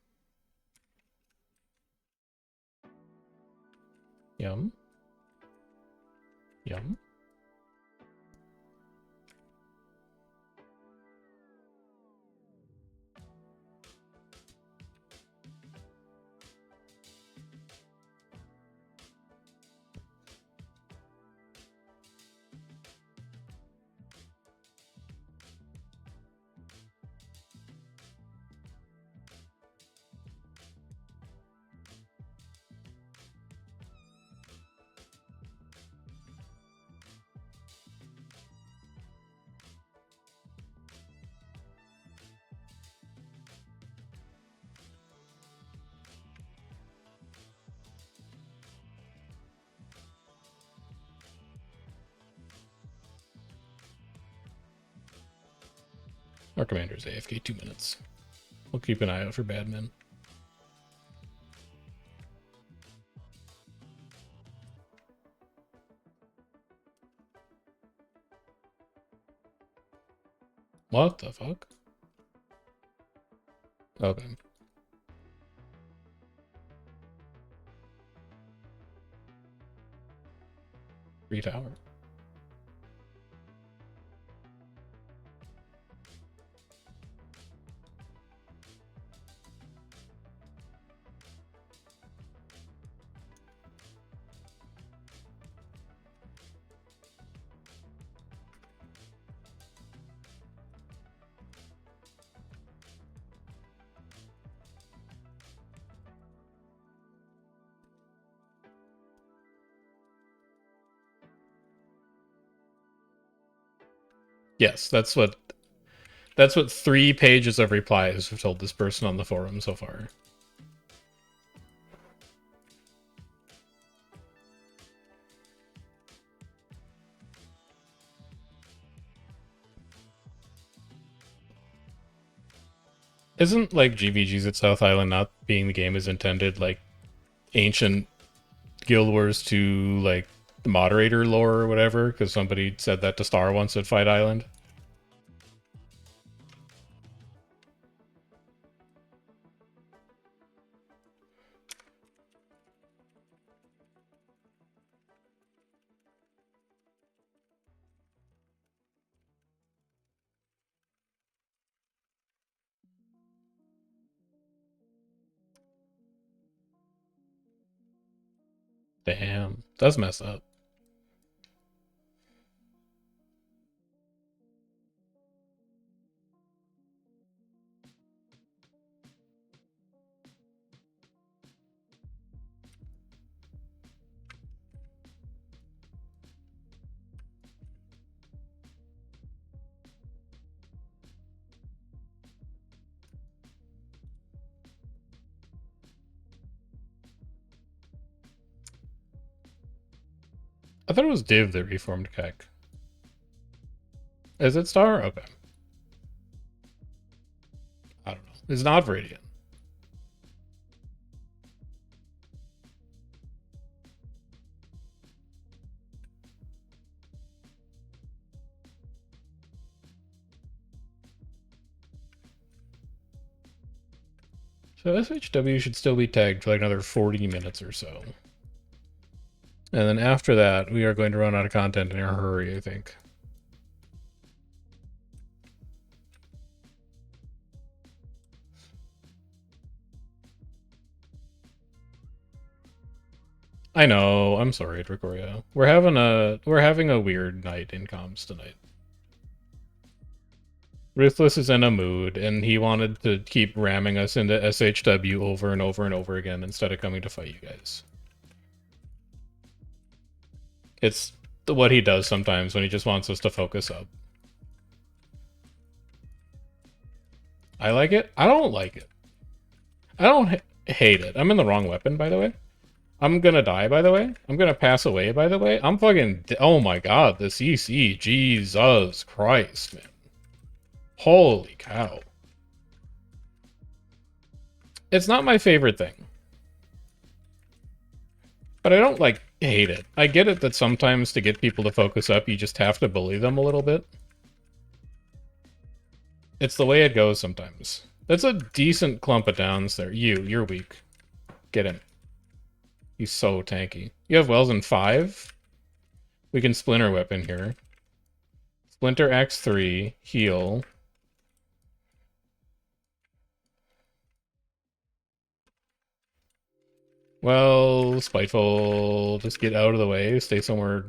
Yum. Yum. Our commander's AFK 2 minutes. We'll keep an eye out for bad men. What the fuck? Okay. Free tower. Yes, that's what 3 pages of replies have told this person on the forum so far. Isn't like GVG's at South Island not being the game is intended like ancient Guild Wars to like the moderator lore or whatever? Because somebody said that to Star once at Fight Island. Damn, that's messed up. I thought it was Div that reformed Keck. Is it Star? Okay. I don't know. It's not Viridian. So SHW should still be tagged for like another 40 minutes or so. And then after that, we are going to run out of content in a hurry, I think. I know. I'm sorry, Tricoria. We're having a weird night in comms tonight. Ruthless is in a mood, and he wanted to keep ramming us into SHW over and over and over again instead of coming to fight you guys. It's what he does sometimes when he just wants us to focus up. I like it. I don't like it. I don't hate it. I'm in the wrong weapon, by the way. I'm gonna die, by the way. I'm gonna pass away, by the way. I'm fucking... Oh my god, the CC. Jesus Christ, man. Holy cow. It's not my favorite thing. But I don't, like, hate it. I get it that sometimes to get people to focus up, you just have to bully them a little bit. It's the way it goes sometimes. That's a decent clump of downs there. You're weak. Get him. He's so tanky. You have Wells in 5? We can Splinter Weapon here. Splinter X3, heal. Well, Spiteful, just get out of the way. Stay somewhere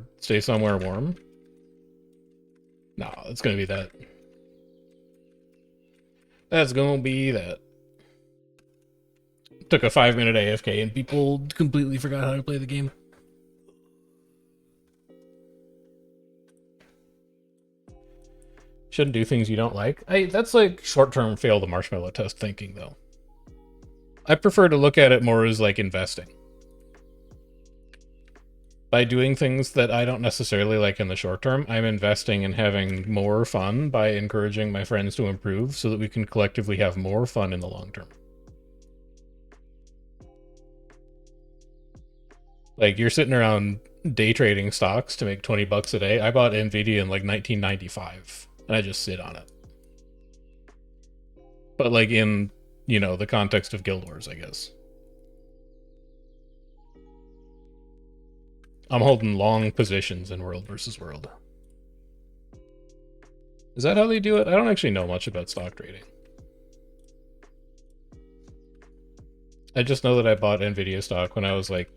warm. No, it's gonna be that. That's gonna be that. Took a 5-minute AFK and people completely forgot how to play the game. Shouldn't do things you don't like. That's like short-term fail the marshmallow test thinking, though. I prefer to look at it more as like investing. By doing things that I don't necessarily like in the short term, I'm investing in having more fun by encouraging my friends to improve so that we can collectively have more fun in the long term. Like, you're sitting around day trading stocks to make 20 bucks a day. I bought Nvidia in like 1995 and I just sit on it. But like in, you know, the context of Guild Wars, I guess. I'm holding long positions in World versus World. Is that how they do it? I don't actually know much about stock trading. I just know that I bought Nvidia stock when I was like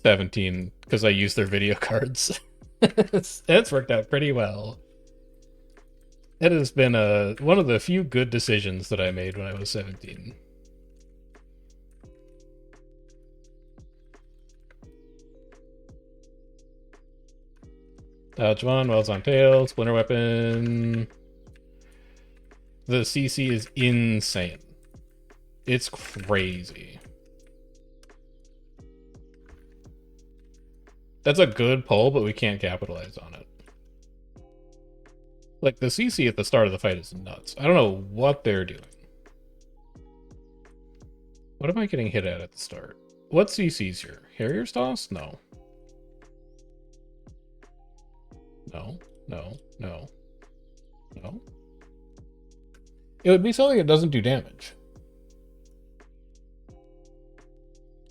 17 because I used their video cards. It's worked out pretty well. It has been one of the few good decisions that I made when I was 17. Dodge 1, Wells on tail, Splinter Weapon. The CC is insane. It's crazy. That's a good pull, but we can't capitalize on it. Like, the CC at the start of the fight is nuts. I don't know what they're doing. What am I getting hit at the start? What CC's here? Harrier's Toss? No. No. No. No. No. It would be something that doesn't do damage.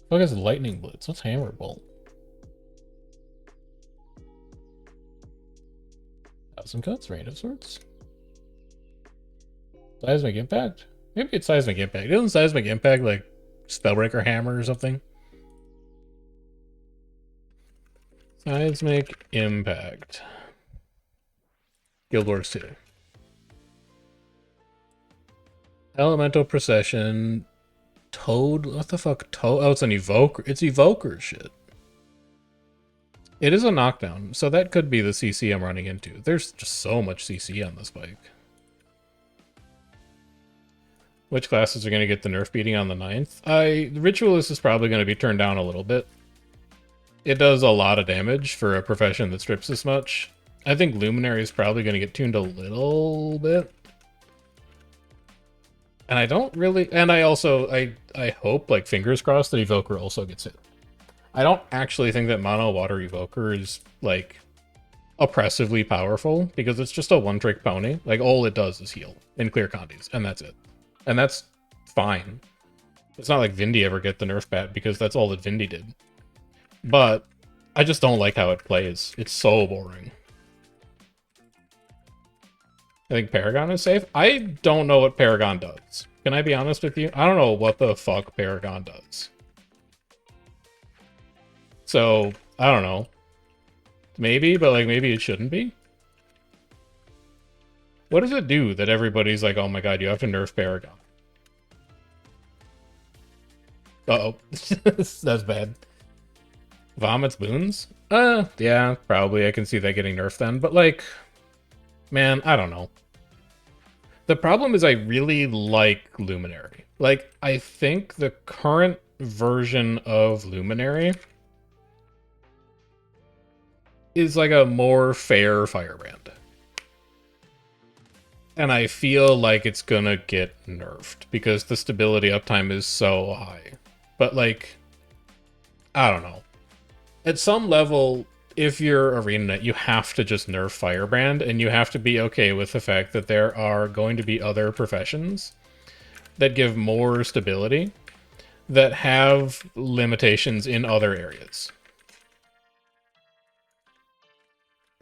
What is Lightning Blitz? What's Hammer Bolt? 1,000 cuts, Rain of Swords. Seismic Impact? Maybe it's Seismic Impact. Isn't Seismic Impact like Spellbreaker Hammer or something? Seismic Impact. Guild Wars 2. Elemental Procession. Toad? What the fuck? Toad? Oh, it's an Evoker. It's Evoker shit. It is a knockdown, so that could be the CC I'm running into. There's just so much CC on this bike. Which classes are going to get the nerf beating on the 9th? The Ritualist is probably going to be turned down a little bit. It does a lot of damage for a profession that strips this much. I think Luminary is probably going to get tuned a little bit. And I don't really... And I also... I hope, like, fingers crossed, that Evoker also gets hit. I don't actually think that Mono Water Evoker is, like, oppressively powerful, because it's just a one-trick pony. Like, all it does is heal and clear condies, and that's it. And that's fine. It's not like Vindy ever get the nerf bat, because that's all that Vindy did. But I just don't like how it plays. It's so boring. I think Paragon is safe. I don't know what Paragon does. Can I be honest with you? I don't know what the fuck Paragon does. So, I don't know. Maybe, but like maybe it shouldn't be. What does it do that everybody's like, oh my god, you have to nerf Paragon? Uh-oh. That's bad. Vomits boons? Yeah, probably. I can see that getting nerfed then. But like, man, I don't know. The problem is I really like Luminary. Like, I think the current version of Luminary is like a more fair Firebrand. And I feel like it's gonna get nerfed because the stability uptime is so high. But like, I don't know. At some level, if you're ArenaNet, you have to just nerf Firebrand, and you have to be okay with the fact that there are going to be other professions that give more stability that have limitations in other areas.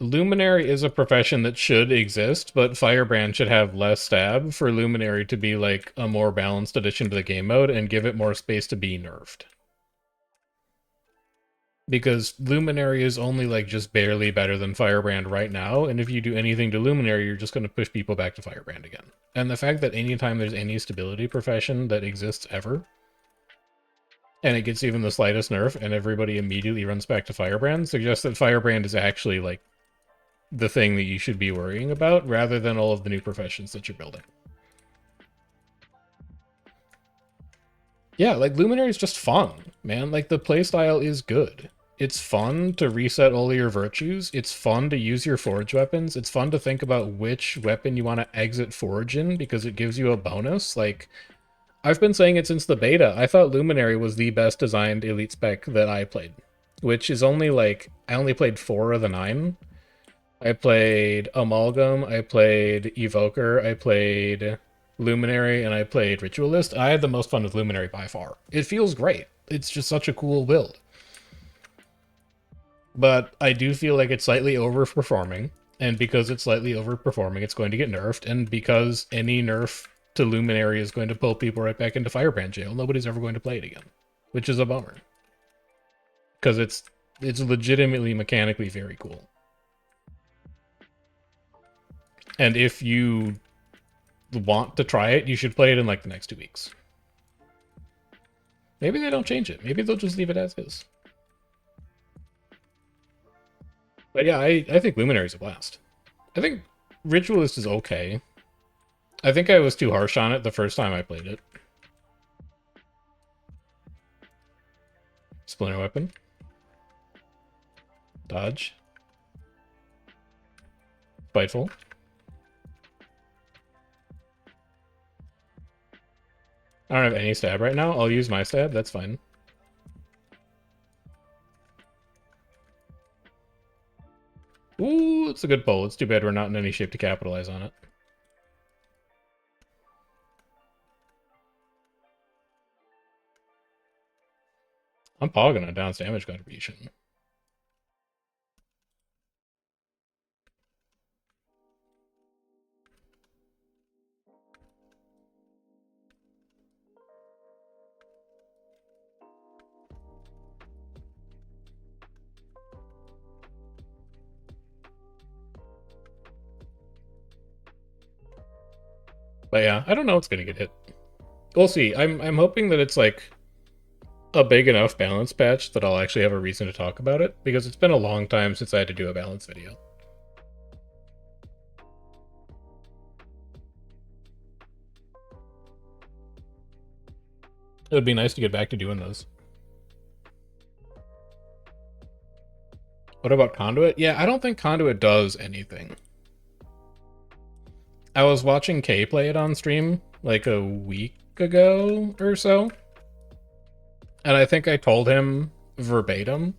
Luminary is a profession that should exist, but Firebrand should have less stab for Luminary to be like a more balanced addition to the game mode and give it more space to be nerfed. Because Luminary is only like just barely better than Firebrand right now, and if you do anything to Luminary, you're just going to push people back to Firebrand again. And the fact that anytime there's any stability profession that exists ever, and it gets even the slightest nerf, and everybody immediately runs back to Firebrand, suggests that Firebrand is actually like the thing that you should be worrying about, rather than all of the new professions that you're building. Yeah, like Luminary is just fun, man. Like the playstyle is good. It's fun to reset all your virtues. It's fun to use your forge weapons. It's fun to think about which weapon you want to exit forge in because it gives you a bonus. Like, I've been saying it since the beta. I thought Luminary was the best designed elite spec that I played, which is only like, I only played 4 of the 9. I played Amalgam, I played Evoker, I played Luminary, and I played Ritualist. I had the most fun with Luminary by far. It feels great. It's just such a cool build. But I do feel like it's slightly overperforming, and because it's slightly overperforming, it's going to get nerfed, and because any nerf to Luminary is going to pull people right back into Firebrand jail, nobody's ever going to play it again, which is a bummer. Because it's legitimately mechanically very cool. And if you want to try it, you should play it in like the next 2 weeks. Maybe they don't change it. Maybe they'll just leave it as is. But yeah, I think Luminary's a blast. I think Ritualist is okay. I think I was too harsh on it the first time I played it. Splinter weapon. Dodge. Spiteful. I don't have any stab right now. I'll use my stab. That's fine. Ooh, it's a good pull. It's too bad we're not in any shape to capitalize on it. I'm pogging on Down's damage contribution. But yeah, I don't know what's gonna get hit. We'll see. I'm hoping that it's like a big enough balance patch that I'll actually have a reason to talk about it, because it's been a long time since I had to do a balance video. It would be nice to get back to doing those. What about Conduit? Yeah, I don't think Conduit does anything. I was watching Kay play it on stream like a week ago or so, and I think I told him verbatim,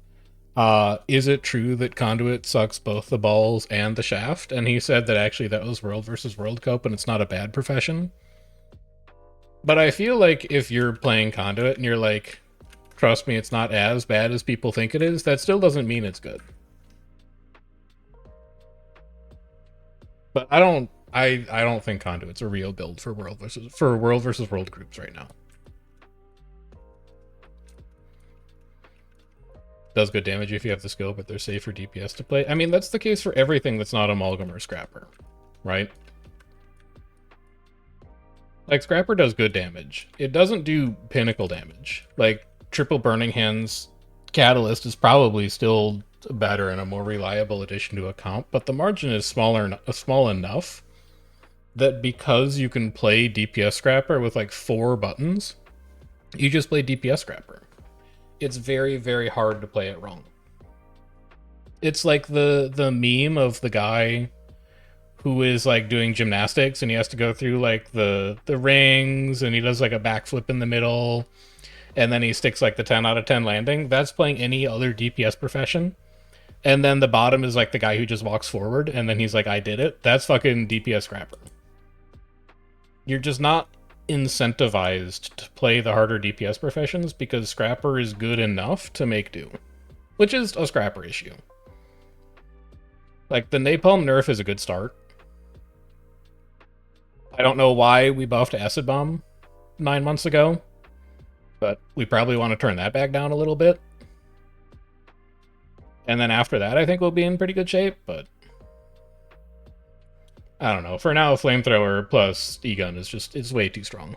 is it true that Conduit sucks both the balls and the shaft? And he said that actually that was World versus World Cup and it's not a bad profession. But I feel like if you're playing Conduit and you're like, trust me, it's not as bad as people think it is, that still doesn't mean it's good. But I don't think Conduit's a real build for World versus World groups right now. Does good damage if you have the skill, but they're safe for DPS to play. I mean, that's the case for everything that's not Amalgam or Scrapper, right? Like, Scrapper does good damage. It doesn't do pinnacle damage. Like, triple Burning Hands Catalyst is probably still better and a more reliable addition to a comp, but the margin is small enough that because you can play DPS Scrapper with like 4 buttons, you just play DPS Scrapper. It's very, very hard to play it wrong. It's like the meme of the guy who is like doing gymnastics and he has to go through like the rings and he does like a backflip in the middle and then he sticks like the 10 out of 10 landing. That's playing any other DPS profession. And then the bottom is like the guy who just walks forward and then he's like, I did it. That's fucking DPS Scrapper. You're just not incentivized to play the harder DPS professions because Scrapper is good enough to make do, which is a Scrapper issue. Like, the Napalm nerf is a good start. I don't know why we buffed Acid Bomb 9 months ago, but we probably want to turn that back down a little bit. And then after that, I think we'll be in pretty good shape, but I don't know. For now, Flamethrower plus E-Gun is just, it's way too strong.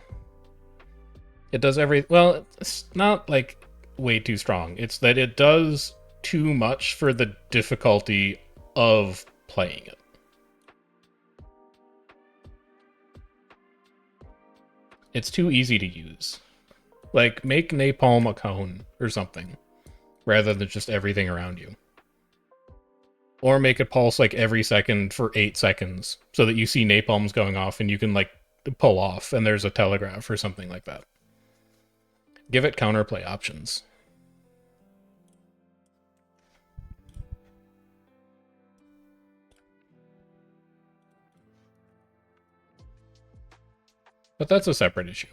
It does well, it's not like way too strong. It's that it does too much for the difficulty of playing it. It's too easy to use. Like, make Napalm a cone or something, rather than just everything around you. Or make it pulse like every second for 8 seconds, so that you see napalms going off and you can like pull off and there's a telegraph or something like that. Give it counterplay options. But that's a separate issue.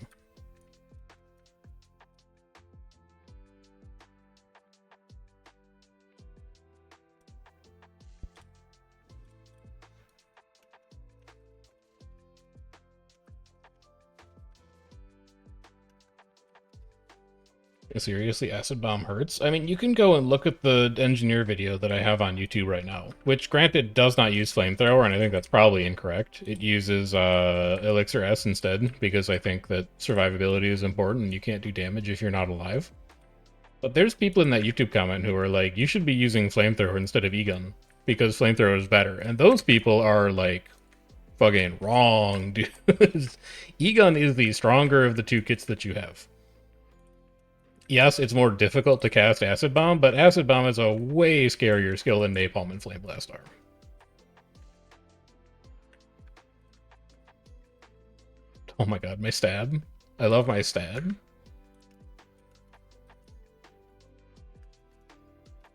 Seriously, Acid Bomb hurts? I mean, you can go and look at the engineer video that I have on YouTube right now, which, granted, does not use Flamethrower, and I think that's probably incorrect. It uses Elixir S instead, because I think that survivability is important, and you can't do damage if you're not alive. But there's people in that YouTube comment who are like, you should be using Flamethrower instead of E-Gun, because Flamethrower is better. And those people are, like, fucking wrong, dude. E-Gun is the stronger of the two kits that you have. Yes, it's more difficult to cast Acid Bomb, but Acid Bomb is a way scarier skill than Napalm and Flame Blast are. Oh my god, my stab. I love my stab.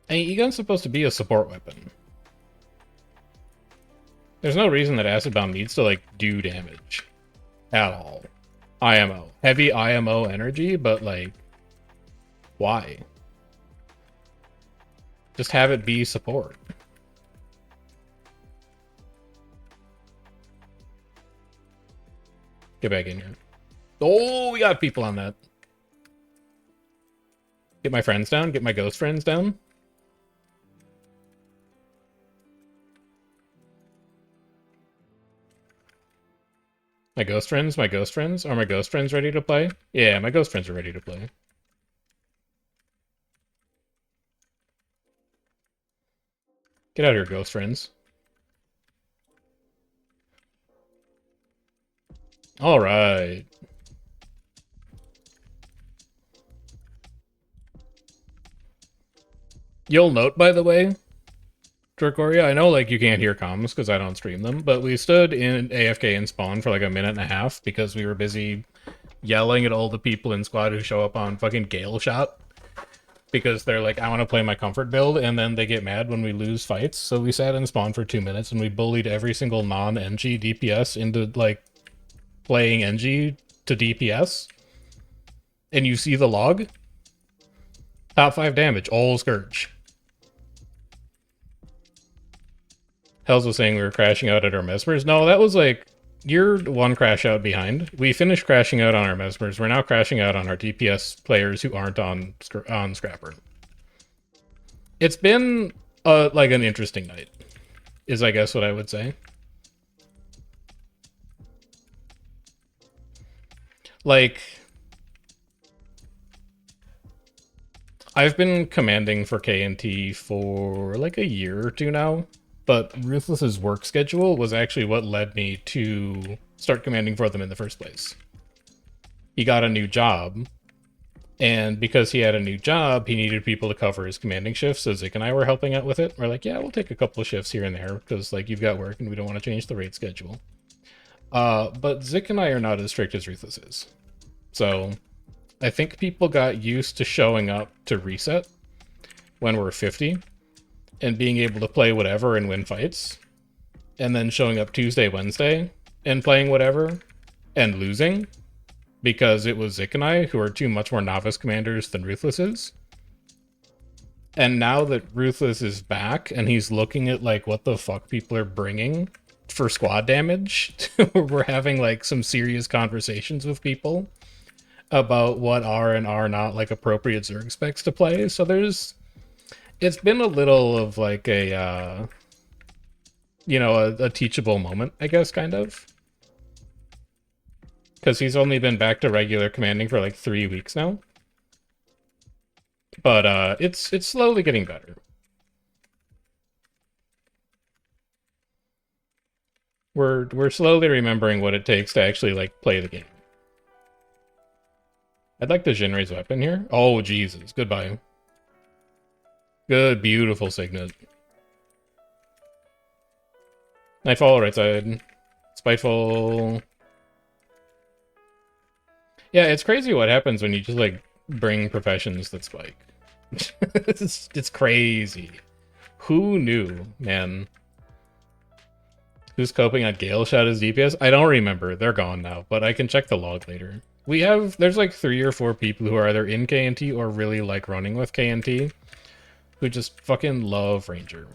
I mean, E-Gun's supposed to be a support weapon. There's no reason that Acid Bomb needs to, like, do damage. At all. IMO. Heavy IMO energy, but, like, why? Just have it be support. Get back in here. Oh, we got people on that. Get my friends down. Get my ghost friends down. My ghost friends? My ghost friends? Are my ghost friends ready to play? Yeah, my ghost friends are ready to play. Get out of here, ghost friends. Alright. You'll note, by the way, Dracoria, I know, like, you can't hear comms because I don't stream them, but we stood in AFK in spawn for like a minute and a half because we were busy yelling at all the people in squad who show up on fucking Gale Shot. Because they're like, I want to play my comfort build, and then they get mad when we lose fights. So we sat in spawn for 2 minutes, and we bullied every single non-NG DPS into, like, playing NG to DPS. And you see the log? Top 5 damage, all Scourge. Hells was saying we were crashing out at our Mesmers. No, that was like, you're one crash out behind. We finished crashing out on our Mesmers. We're now crashing out on our DPS players who aren't on Scrapper. It's been, like, an interesting night, is I guess what I would say. Like, I've been commanding for KNT for, like, a year or two now. but Ruthless's work schedule was actually what led me to start commanding for them in the first place. He got a new job, and because he had a new job, he needed people to cover his commanding shifts, so Zik and I were helping out with it. We're like, yeah, we'll take a couple of shifts here and there, because, like, you've got work, and we don't want to change the raid schedule. But Zik and I are not as strict as Ruthless is. So, I think people got used to showing up to reset when we're 50, and being able to play whatever and win fights, and then showing up Tuesday, Wednesday, and playing whatever, and losing, because it was Zik and I, who are two much more novice commanders than Ruthless is. And now that Ruthless is back, and he's looking at, like, what the fuck people are bringing for squad damage, we're having, like, some serious conversations with people about what are and are not, like, appropriate Zerg specs to play. So it's been a little of, like, a teachable moment, I guess, kind of. Because he's only been back to regular commanding for like 3 weeks now. But it's slowly getting better. We're slowly remembering what it takes to actually like play the game. I'd like the Jinri's weapon here. Oh Jesus, goodbye. Good, beautiful Signet. Nightfall, right side. Spiteful. Yeah, it's crazy what happens when you just, like, bring professions that spike. it's crazy. Who knew, man? Who's coping on Gale Shot as DPS? I don't remember. They're gone now, but I can check the log later. There's like 3 or 4 people who are either in KNT or really like running with KNT who just fucking love Ranger.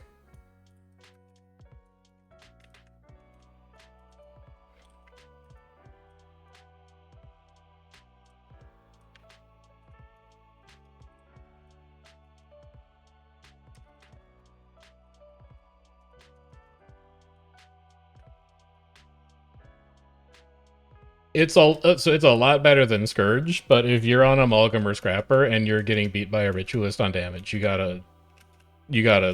It's a lot better than Scourge, but if you're on Amalgam or Scrapper and you're getting beat by a Ritualist on damage, you gotta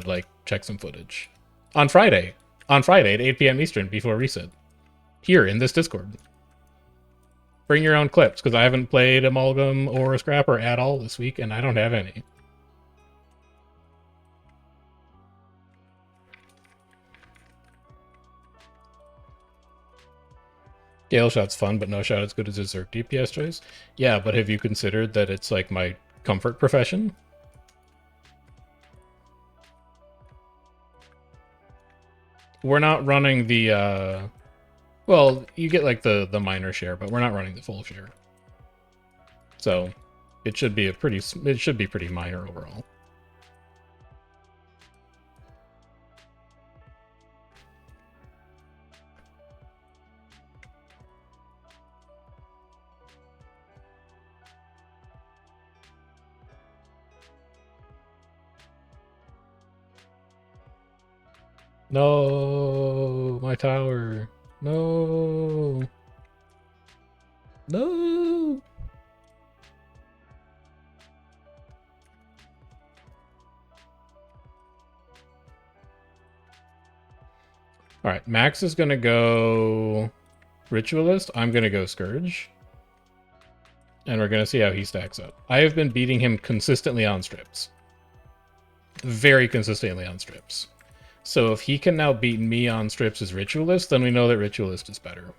like check some footage. On Friday at 8 p.m. Eastern before reset. Here in this Discord. Bring your own clips, because I haven't played Amalgam or Scrapper at all this week, and I don't have any. Gale Shot's fun, but no shot as good as a Zerg DPS choice. Yeah, but have you considered that it's like my comfort profession? We're not running the, well, you get like the minor share, but we're not running the full share. So, it should be pretty minor overall. No, my tower. No. No. All right, Max is going to go Ritualist. I'm going to go Scourge. And we're going to see how he stacks up. I have been beating him consistently on strips. Very consistently on strips. So if he can now beat me on strips as Ritualist, then we know that Ritualist is better.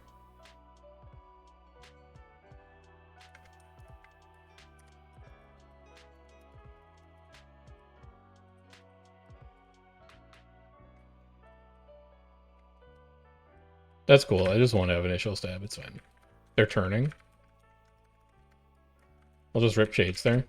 That's cool. I just want to have initial stab. It's fine. They're turning. I'll just rip Shades there.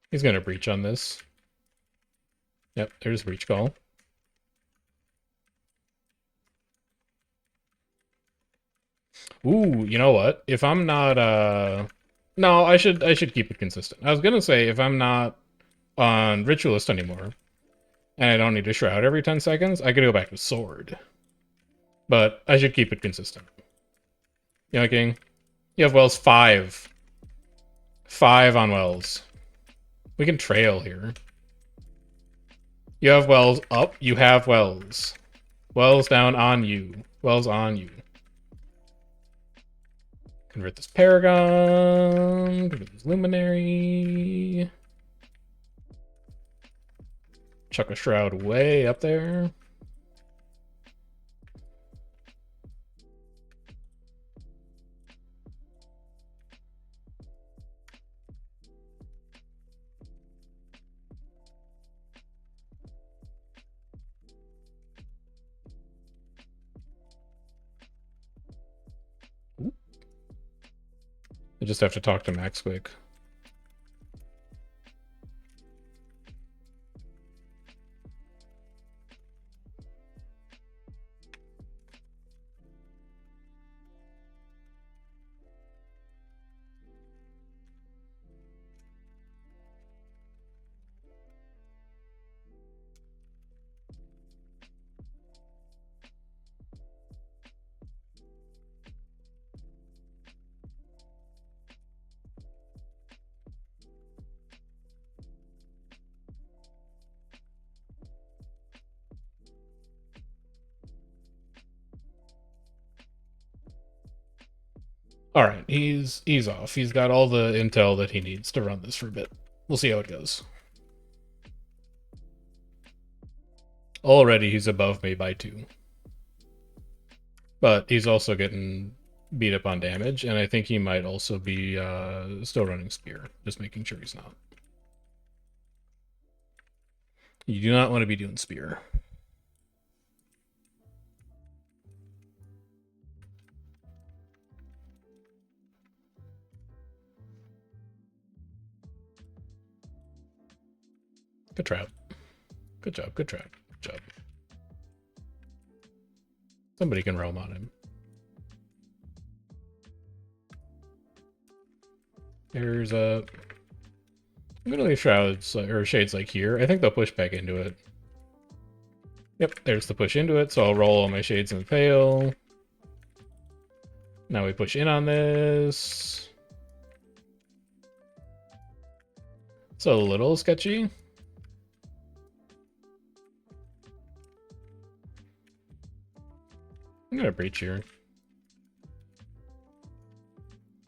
He's going to breach on this. Yep, there's breach call. Ooh, you know what? If I'm not no, I should keep it consistent. I was gonna say if I'm not on Ritualist anymore, and I don't need to Shroud every 10 seconds, I could go back to Sword. But I should keep it consistent. You know, King? You have Wells 5. 5 on Wells. We can trail here. You have Wells up. You have Wells. Wells down on you. Wells on you. Convert this Paragon. Convert this Luminary. Chuck a Shroud way up there. I just have to talk to Max quick. All right, he's off. He's got all the intel that he needs to run this for a bit. We'll see how it goes. Already he's above me by 2. But he's also getting beat up on damage, and I think he might also be still running Spear. Just making sure he's not. You do not want to be doing Spear. Good trap. Good job, good trap. Good job. Somebody can roam on him. There's a... I'm gonna leave Shrouds, or Shades like here. I think they'll push back into it. Yep, there's the push into it, so I'll roll all my Shades in the pail. Now we push in on this. It's a little sketchy. I'm gonna breach here.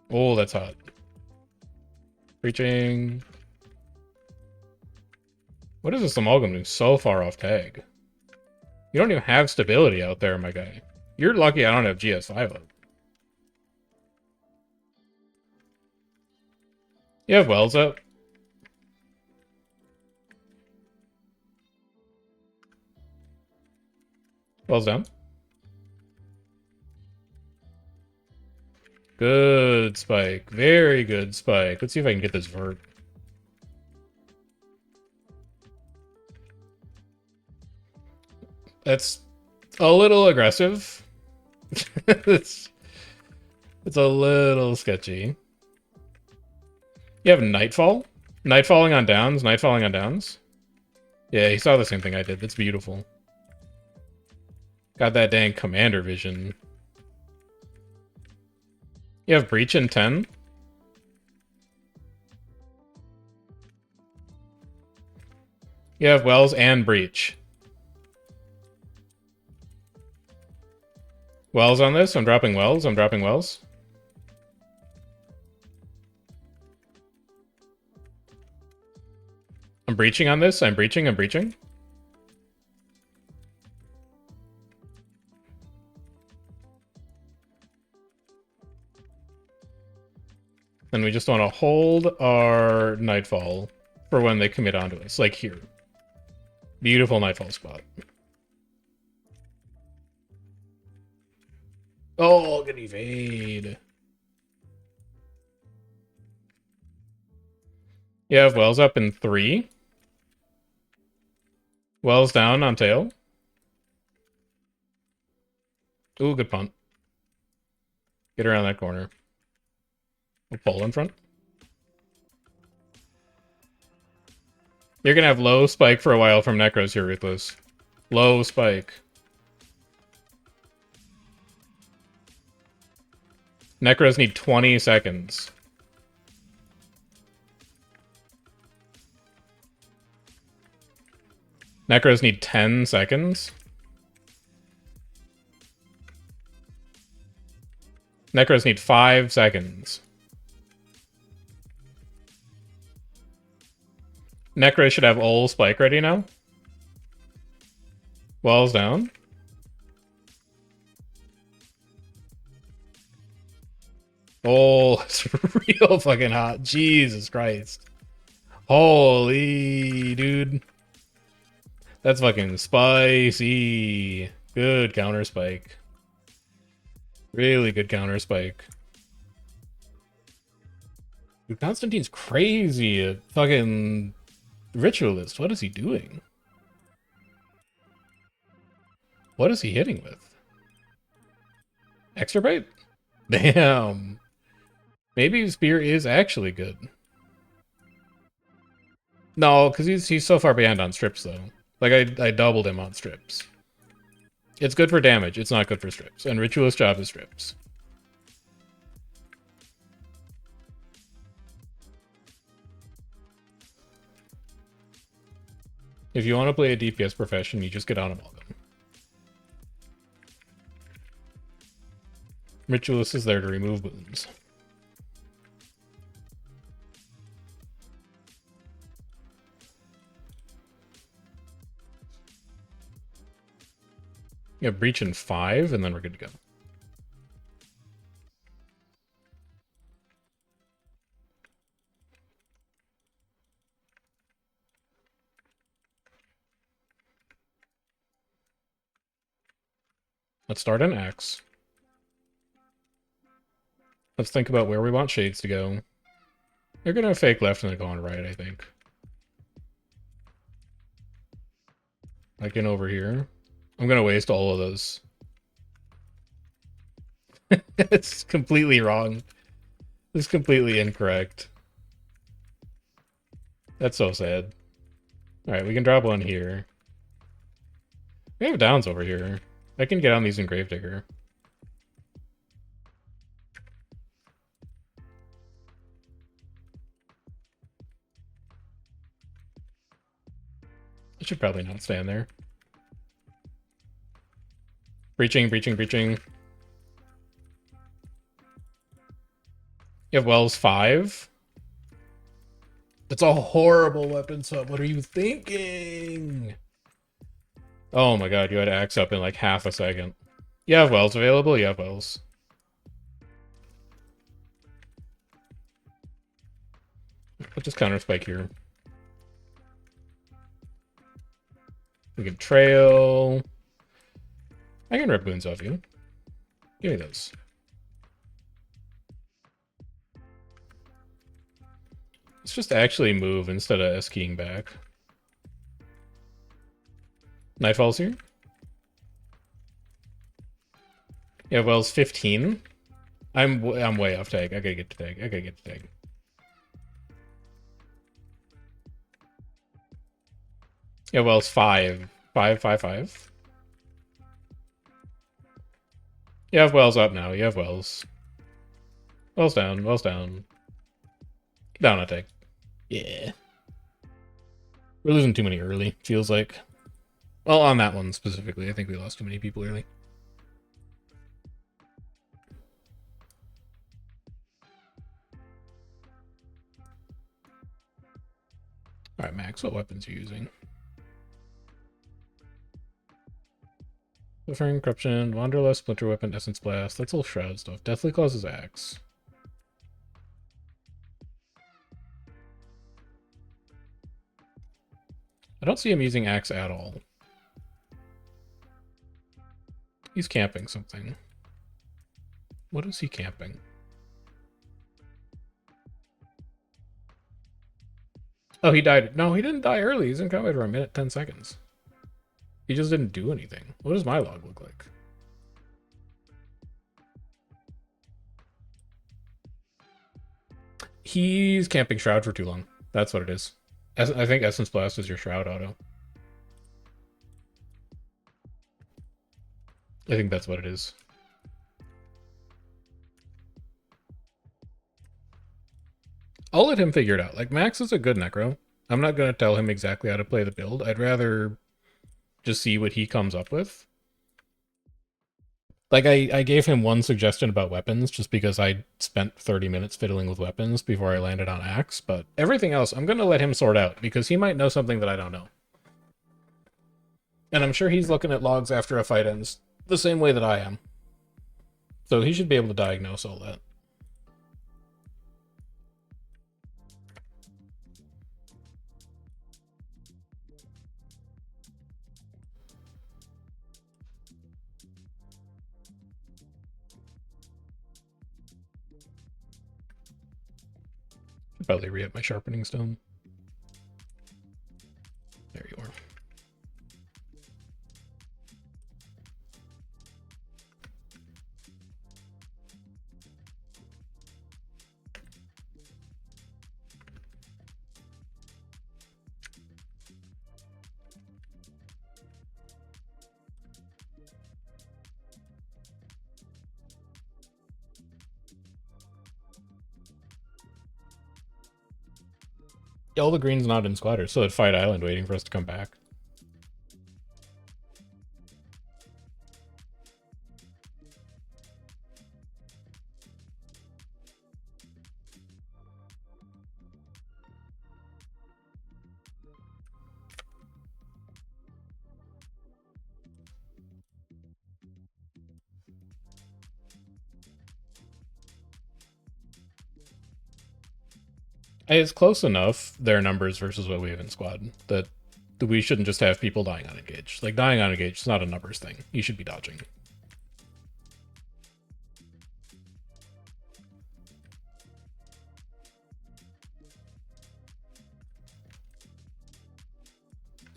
Oh, that's hot. Breaching. What is this amalgam doing so far off tag? You don't even have stability out there, my guy. You're lucky I don't have GS5 up. You have Wells up. Wells down. Good spike. Very good spike. Let's see if I can get this vert. That's a little aggressive. it's a little sketchy. You have Nightfall? Nightfalling on downs? Nightfalling on downs? Yeah, he saw the same thing I did. That's beautiful. Got that dang commander vision. You have Breach in 10? You have Wells and Breach. Wells on this? I'm dropping Wells. I'm dropping Wells. I'm breaching on this. I'm breaching. I'm breaching. And we just want to hold our Nightfall for when they commit onto us, like here. Beautiful Nightfall spot. Oh, good evade. You have Wells up in 3. Wells down on tail. Ooh, good punt. Get around that corner. We'll pull in front. You're gonna have low spike for a while from Necros here, Ruthless. Low spike. Necros need 20 seconds. Necros need 10 seconds. Necros need 5 seconds. Necros should have ul spike ready now. Walls down. Oh, it's real fucking hot. Jesus Christ. Holy dude. That's fucking spicy. Good counter spike. Really good counter spike. Dude, Constantine's crazy at fucking Ritualist. What is he doing? What is he hitting with? Extra bite? Damn. Maybe Spear is actually good. No, because he's so far behind on strips, though. Like, I doubled him on strips. It's good for damage. It's not good for strips. And Ritualist job is strips. If you want to play a DPS profession, you just get on a Amalgam. Ritualist is there to remove wounds. You have Breach in 5, and then we're good to go. Let's start an X. Let's think about where we want shades to go. They're gonna fake left and then go on right, I think. Like in over here. I'm gonna waste all of those. It's completely wrong. It's completely incorrect. That's so sad. Alright, we can drop one here. We have downs over here. I can get on these in Gravedigger. I should probably not stand there. Breaching, breaching, breaching. You have Wells 5. That's a horrible weapon sub. What are you thinking? Oh my god, you had Axe up in like half a second. You have Wells available? You have Wells. Put this counter spike here. We can trail. I can rip boons off you. Give me those. Let's just actually move instead of S-keying back. Nightfall's here. Yeah, Wells 15. I'm way off tag. I gotta get to tag. I gotta get to tag. Yeah, Wells 5. 5, 5, 5. You have Wells up now. You have Wells. Wells down. Wells down. Down on tag. Yeah. We're losing too many early, feels like. Well, on that one specifically. I think we lost too many people early. Alright, Max, what weapons are you using? Suffering, Corruption, Wanderlust, Splinter Weapon, Essence Blast. That's all Shroud stuff. Deathly Claws is Axe. I don't see him using Axe at all. He's camping something. What is he camping? Oh, he died. No, he didn't die early. He's in combat for a minute, 10 seconds. He just didn't do anything. What does my log look like? He's camping Shroud for too long. That's what it is. I think Essence Blast is your Shroud auto. I think that's what it is. I'll let him figure it out. Like, Max is a good Necro. I'm not going to tell him exactly how to play the build. I'd rather just see what he comes up with. Like, I gave him one suggestion about weapons just because I spent 30 minutes fiddling with weapons before I landed on axe, but everything else I'm going to let him sort out because he might know something that I don't know. And I'm sure he's looking at logs after a fight ends the same way that I am. So he should be able to diagnose all that. Should probably re-up my sharpening stone. There you are. All the green's not in squatters, so at Fight Island waiting for us to come back. It's close enough, their numbers versus what we have in squad, that we shouldn't just have people dying on engage. Like, dying on engage is not a numbers thing. You should be dodging.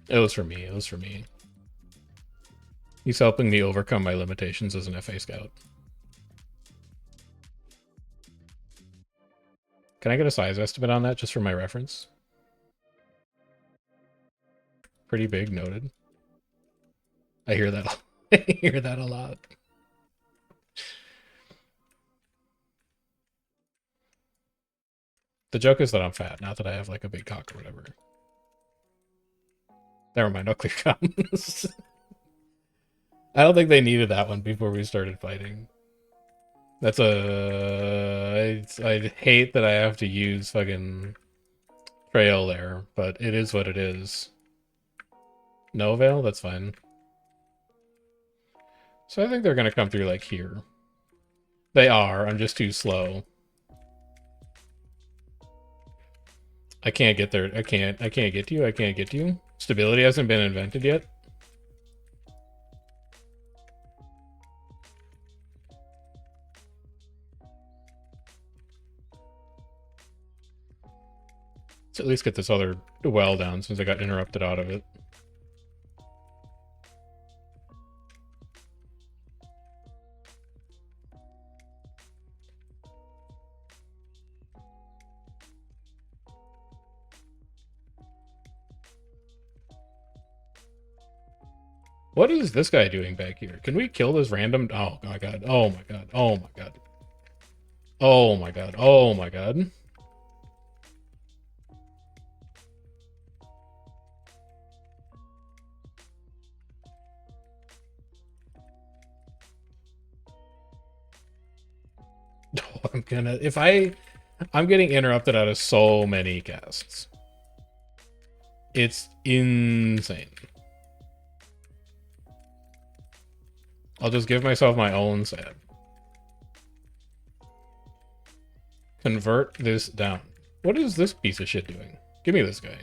It was for me. It was for me. He's helping me overcome my limitations as an FA scout. Can I get a size estimate on that just for my reference? Pretty big, noted. I hear that. I hear that a lot. The joke is that I'm fat, not that I have like a big cock or whatever. Never mind, I'll clear comments. I don't think they needed that one before we started fighting. That's I hate that I have to use fucking trail there, but it is what it is. No avail? That's fine. So I think they're gonna come through like here. They are, I'm just too slow. I can't get there. I can't get to you. I can't get to you. Stability hasn't been invented yet. Let's at least get this other well down since I got interrupted out of it. What is this guy doing back here? Can we kill this random? Oh my god. Oh my god. Oh my god. Oh my god. Oh my god. Oh, I'm gonna I'm getting interrupted out of so many casts. It's insane. I'll just give myself my own save. Convert this down. What is this piece of shit doing? Give me this guy.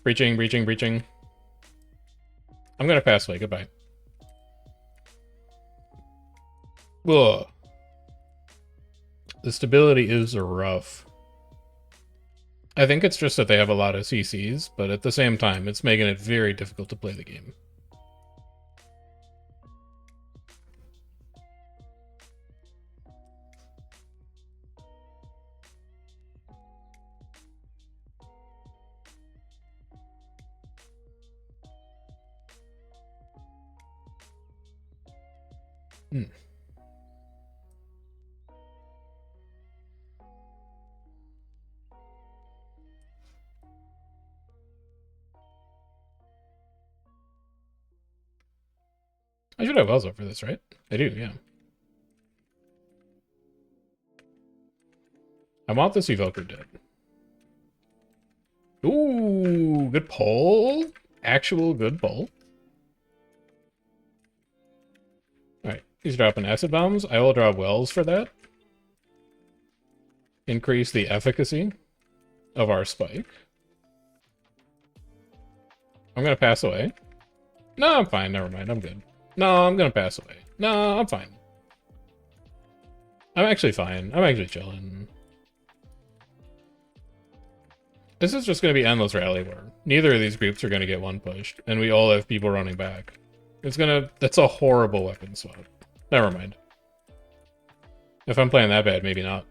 Breaching, breaching, breaching. I'm gonna pass away. Goodbye. Ugh. The stability is rough. I think it's just that they have a lot of CCs, but at the same time, it's making it very difficult to play the game. Hmm. I should have wells up for this, right? I do, yeah. I want this Evoker dead. Ooh, good pull. Actual good pull. Alright, he's dropping acid bombs. I will drop wells for that. Increase the efficacy of our spike. I'm gonna pass away. No, I'm fine. Never mind. I'm good. No, I'm gonna pass away. No, I'm fine. I'm actually fine. I'm actually chilling. This is just gonna be endless rally war. Neither of these groups are gonna get one pushed, and we all have people running back. That's a horrible weapon swap. Never mind. If I'm playing that bad, maybe not.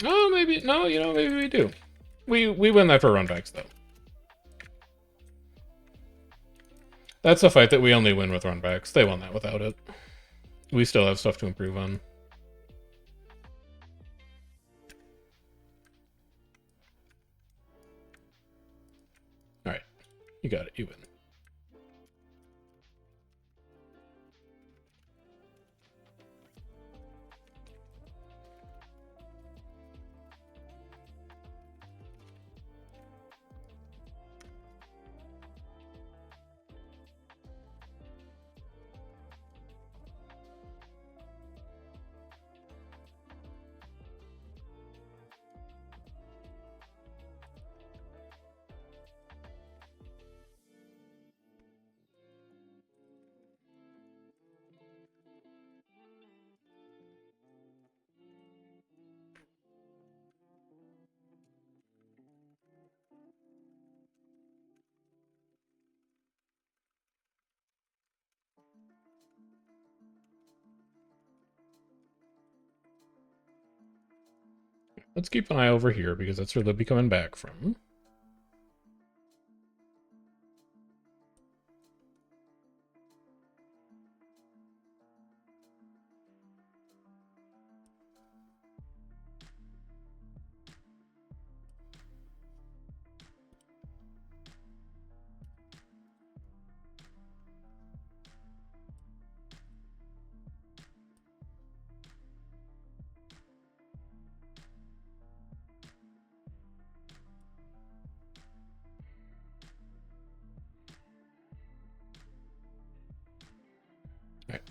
Oh, maybe, no, maybe we do. We win that for runbacks, though. That's a fight that we only win with runbacks. They won that without it. We still have stuff to improve on. Alright. You got it. You win. Let's keep an eye over here, because that's where they'll be coming back from.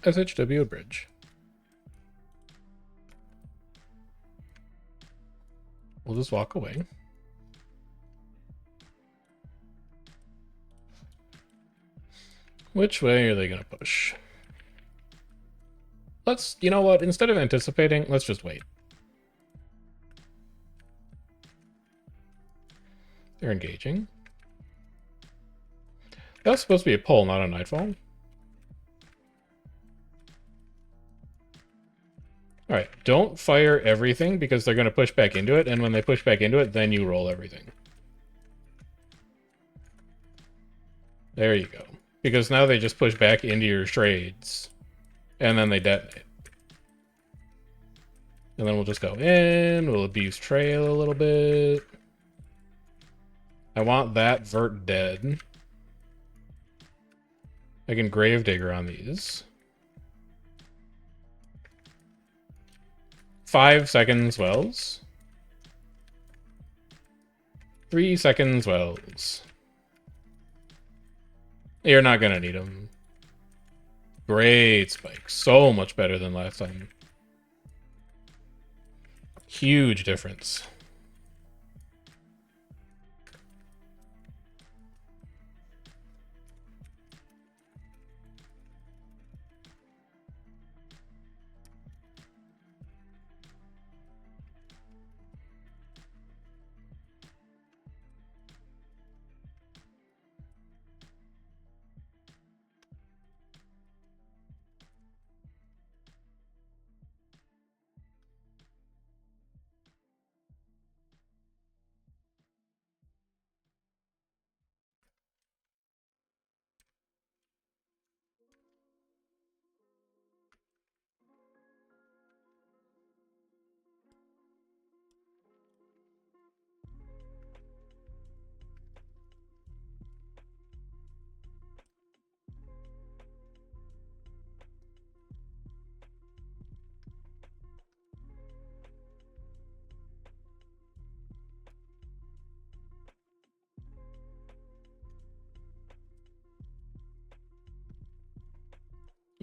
Alright, SHW bridge. We'll just walk away. Which way are they gonna push? You know what? Instead of anticipating, let's just wait. They're engaging. That was supposed to be a pull, not a nightfall. Alright, don't fire everything because they're going to push back into it, and when they push back into it, then you roll everything. There you go. Because now they just push back into your trades, and then they detonate. And then we'll just go in, we'll abuse trail a little bit. I want that vert dead. I can Gravedigger on these. 5 seconds wells. 3 seconds wells. You're not gonna need them. Great spike. So much better than last time. Huge difference.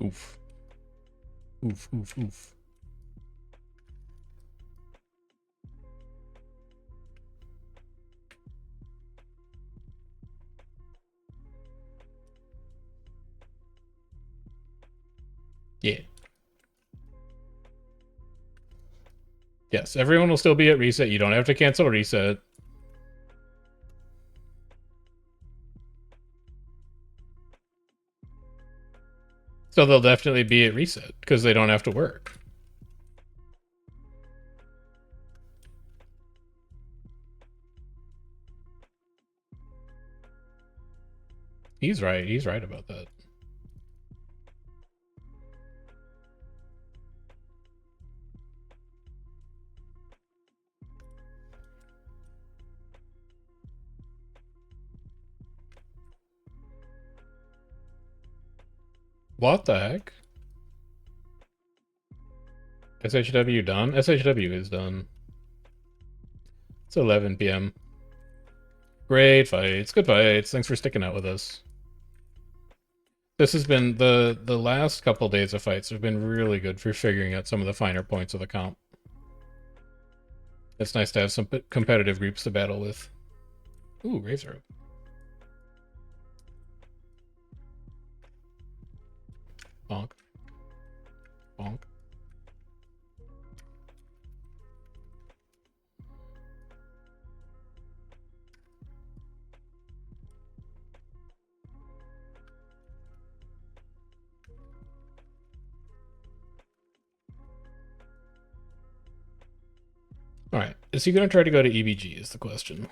Oof. Oof, oof, oof. Yeah. Yes, everyone will still be at reset. You don't have to cancel reset. So they'll definitely be at reset because they don't have to work. He's right. He's right about that. What the heck? SHW done? SHW is done. It's 11 p.m. Great fights. Good fights. Thanks for sticking out with us. This has been the last couple days of fights have been really good for figuring out some of the finer points of the comp. It's nice to have some competitive groups to battle with. Ooh, Graves Rope. Bonk. Bonk. Alright, is he going to try to go to EBG is the question.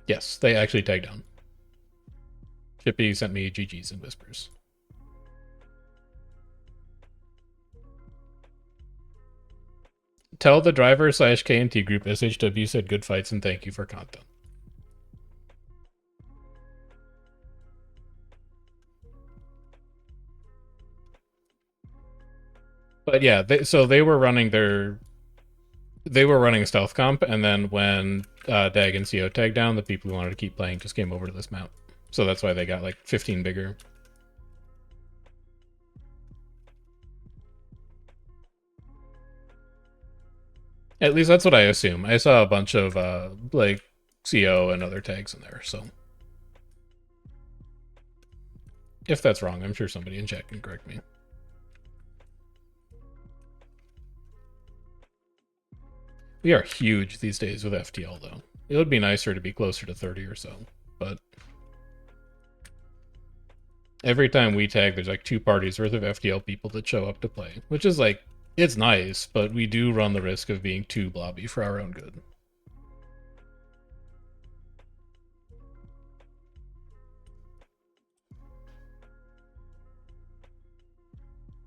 Yes, they actually tagged down. Chippy sent me GGs and whispers. Tell the driver / K&T group SHW said good fights and thank you for content. But yeah, they were running stealth comp, and then when Dag and CO tagged down, the people who wanted to keep playing just came over to this map. So that's why they got like 15 bigger. At least that's what I assume. I saw a bunch of like CO and other tags in there, so if that's wrong, I'm sure somebody in chat can correct me. We are huge these days with FTL, though. It would be nicer to be closer to 30 or so, but every time we tag, there's like 2 parties worth of FTL people that show up to play, which is like, it's nice, but we do run the risk of being too blobby for our own good.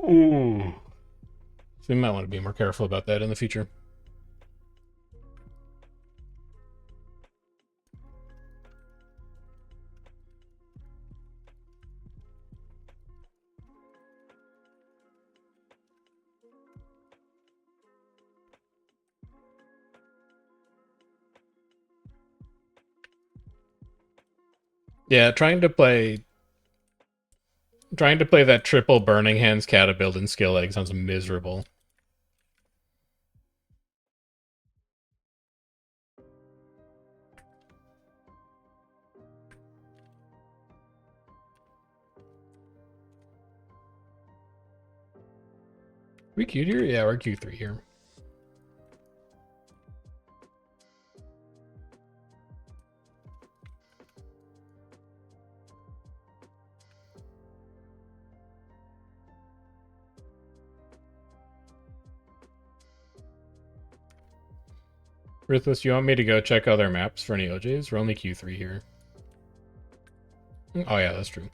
Ooh. So we might want to be more careful about that in the future. Yeah, trying to play that triple Burning Hands Cata build in skill egg sounds miserable. We queued here? Yeah, we're Q3 here. Ruthless, you want me to go check other maps for any OJs? We're only Q3 here. Oh yeah, that's true.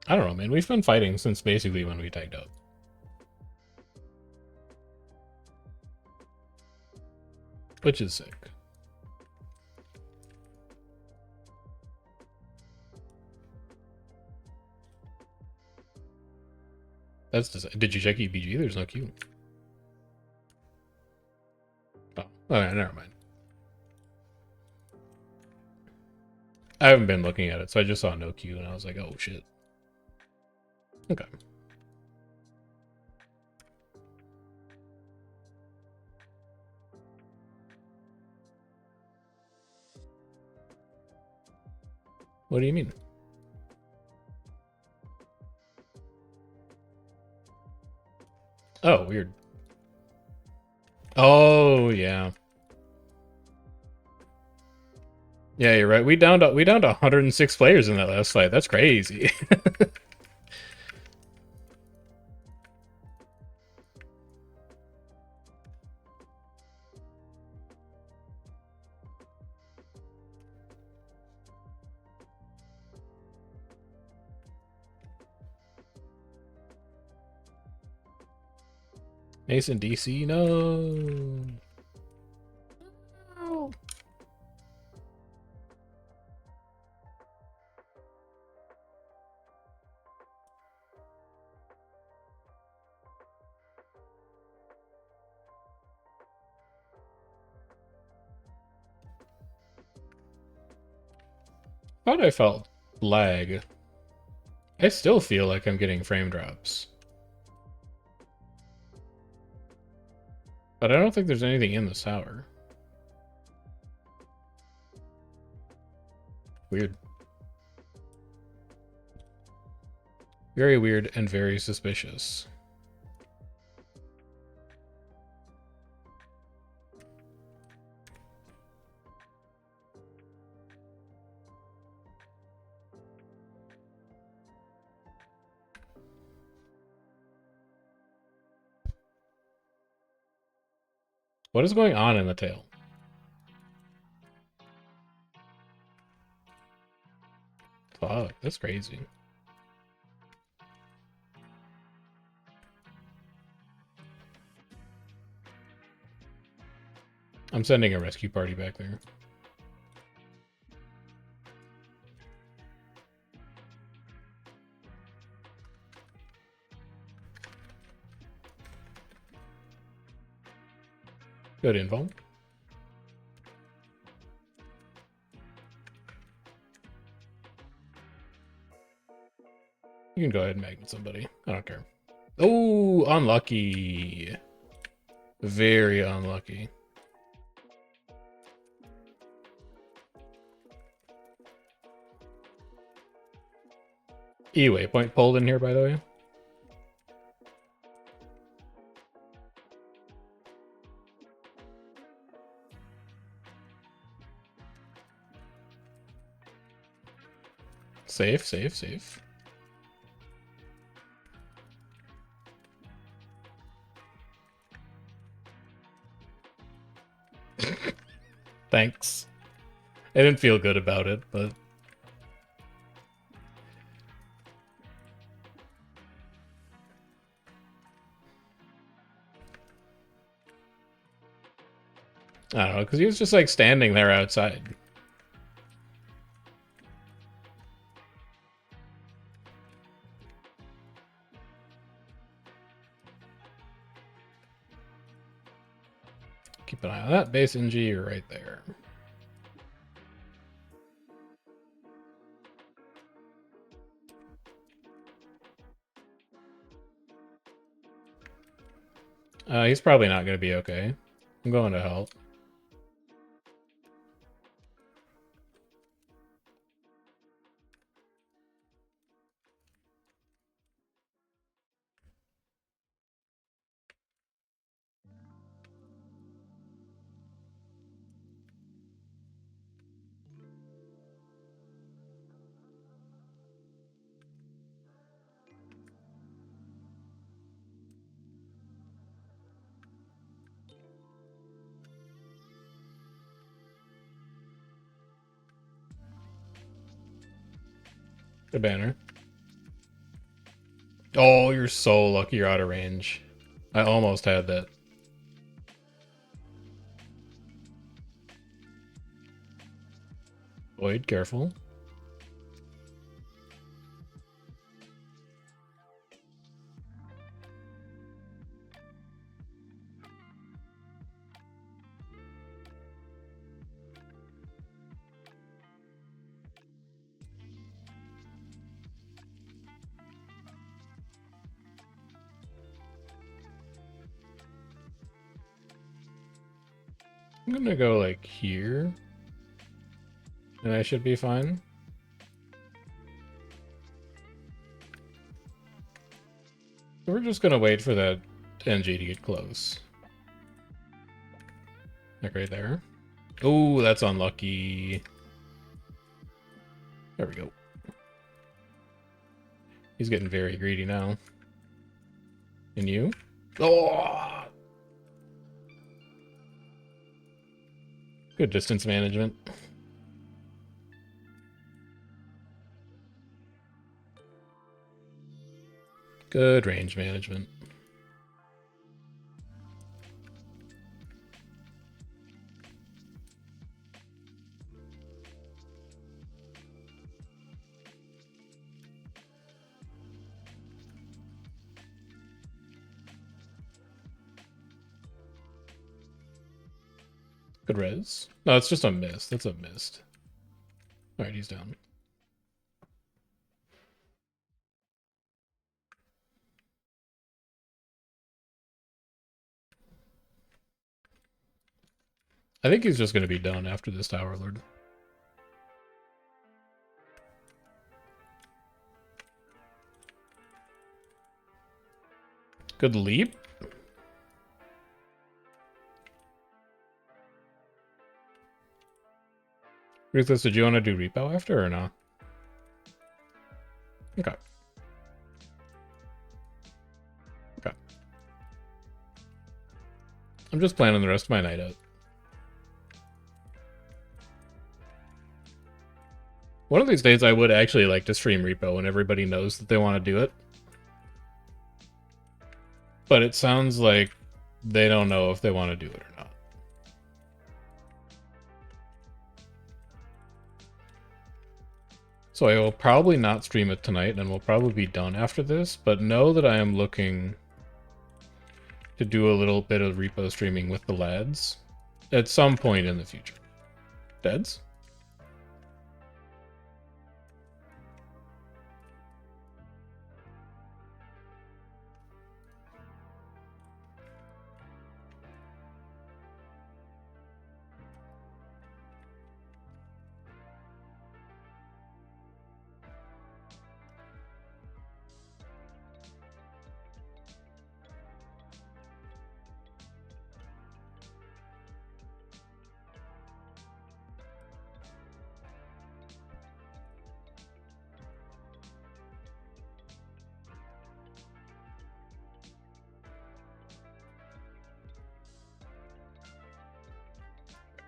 I don't know, man. We've been fighting since basically when we tagged out. Which is sick. That's just, did you check EBG? There's no Q. Oh, okay, never mind. I haven't been looking at it, so I just saw no Q and I was like, oh shit. Okay. What do you mean? Oh, weird. Oh, yeah. Yeah, you're right. We downed 106 players in that last fight. That's crazy. Mason DC, no. No. Thought I felt lag. I still feel like I'm getting frame drops. But I don't think there's anything in the tower. Weird. Very weird and very suspicious. What is going on in the tail? Fuck, that's crazy. I'm sending a rescue party back there. Good info. You can go ahead and magnet somebody. I don't care. Oh, unlucky. Very unlucky. E-waypoint pulled in here, by the way. Safe, safe, safe. Thanks. I didn't feel good about it, but... I don't know, because he was just like standing there outside. Keep an eye on that base NG right there. He's probably not going to be okay. I'm going to help. The banner. Oh, you're so lucky you're out of range. I almost had that. Void, careful. I'm gonna go like here. And I should be fine. So we're just gonna wait for that NG to get close. Like right there. Oh, that's unlucky. There we go. He's getting very greedy now. And you? Oh! Good distance management. Good range management. Good res. No, it's just a mist. That's a mist. Alright, he's down. I think he's just going to be done after this Tower Lord. Good leap. Ruthless, did you want to do repo after or not? Okay. Okay. I'm just planning the rest of my night out. One of these days I would actually like to stream repo when everybody knows that they want to do it. But it sounds like they don't know if they want to do it or not. So I will probably not stream it tonight, and we'll probably be done after this, but know that I am looking to do a little bit of repo streaming with the lads at some point in the future. Deads?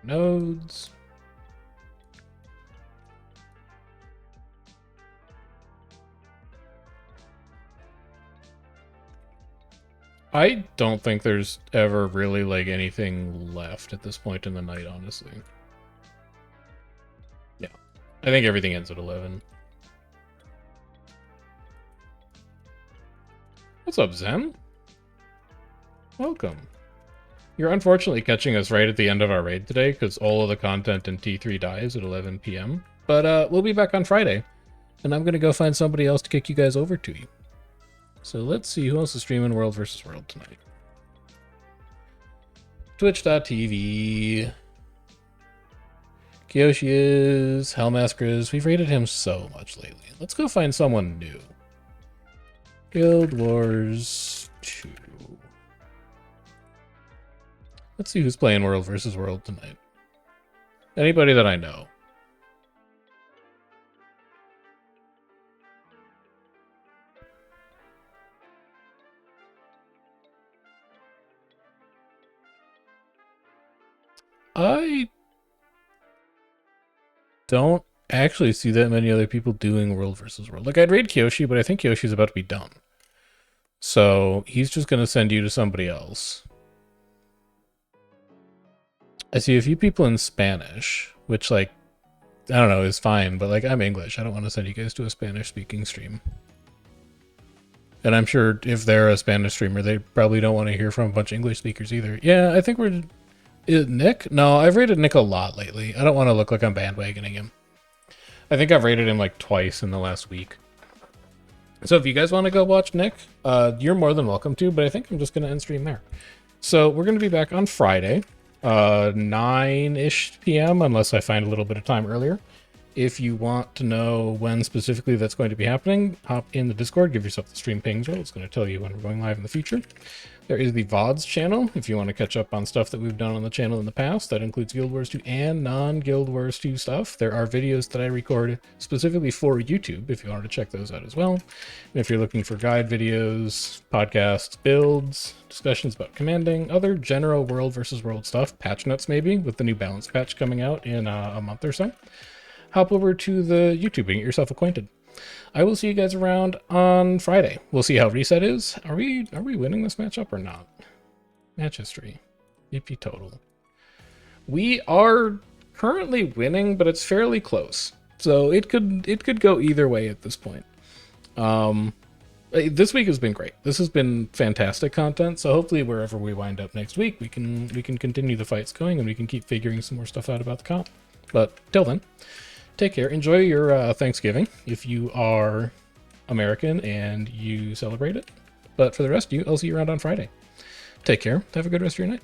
Nodes. I don't think there's ever really like anything left at this point in the night, honestly. Yeah. I think everything ends at 11. What's up, Zen? Welcome. You're unfortunately catching us right at the end of our raid today, because all of the content in T3 dies at 11 p.m. But we'll be back on Friday, and I'm going to go find somebody else to kick you guys over to you. So let's see who else is streaming World vs. World tonight. Twitch.tv. Kyoshi is. Hellmasker is. We've raided him so much lately. Let's go find someone new. Guild Wars 2. Let's see who's playing World vs. World tonight. Anybody that I know. I don't actually see that many other people doing World vs. World. Like, I'd raid Kyoshi, but I think Kyoshi's about to be done. So he's just going to send you to somebody else. I see a few people in Spanish, which, like, I don't know, is fine, but, like, I'm English. I don't want to send you guys to a Spanish-speaking stream. And I'm sure if they're a Spanish streamer, they probably don't want to hear from a bunch of English speakers either. Yeah, I think we're... Nick? No, I've rated Nick a lot lately. I don't want to look like I'm bandwagoning him. I think I've rated him, like, twice in the last week. So if you guys want to go watch Nick, you're more than welcome to, but I think I'm just going to end stream there. So we're going to be back on Friday. 9-ish p.m. unless I find a little bit of time earlier. If you want to know when specifically that's going to be happening, hop in the Discord, give yourself the stream pings roll. It's going to tell you when we're going live in the future. There is the VODs channel, if you want to catch up on stuff that we've done on the channel in the past. That includes Guild Wars 2 and non-Guild Wars 2 stuff. There are videos that I record specifically for YouTube, if you wanted to check those out as well. And if you're looking for guide videos, podcasts, builds, discussions about commanding, other general world versus world stuff, patch notes maybe, with the new balance patch coming out in a month or so, hop over to the YouTube and get yourself acquainted. I will see you guys around on Friday. We'll see how reset is. Are we winning this matchup or not? Match history. EP total. We are currently winning, but it's fairly close. So it could go either way at this point. This week has been great. This has been fantastic content. So hopefully wherever we wind up next week, we can continue the fights going and we can keep figuring some more stuff out about the comp. But till then, take care. Enjoy your Thanksgiving if you are American and you celebrate it. But for the rest of you, I'll see you around on Friday. Take care. Have a good rest of your night.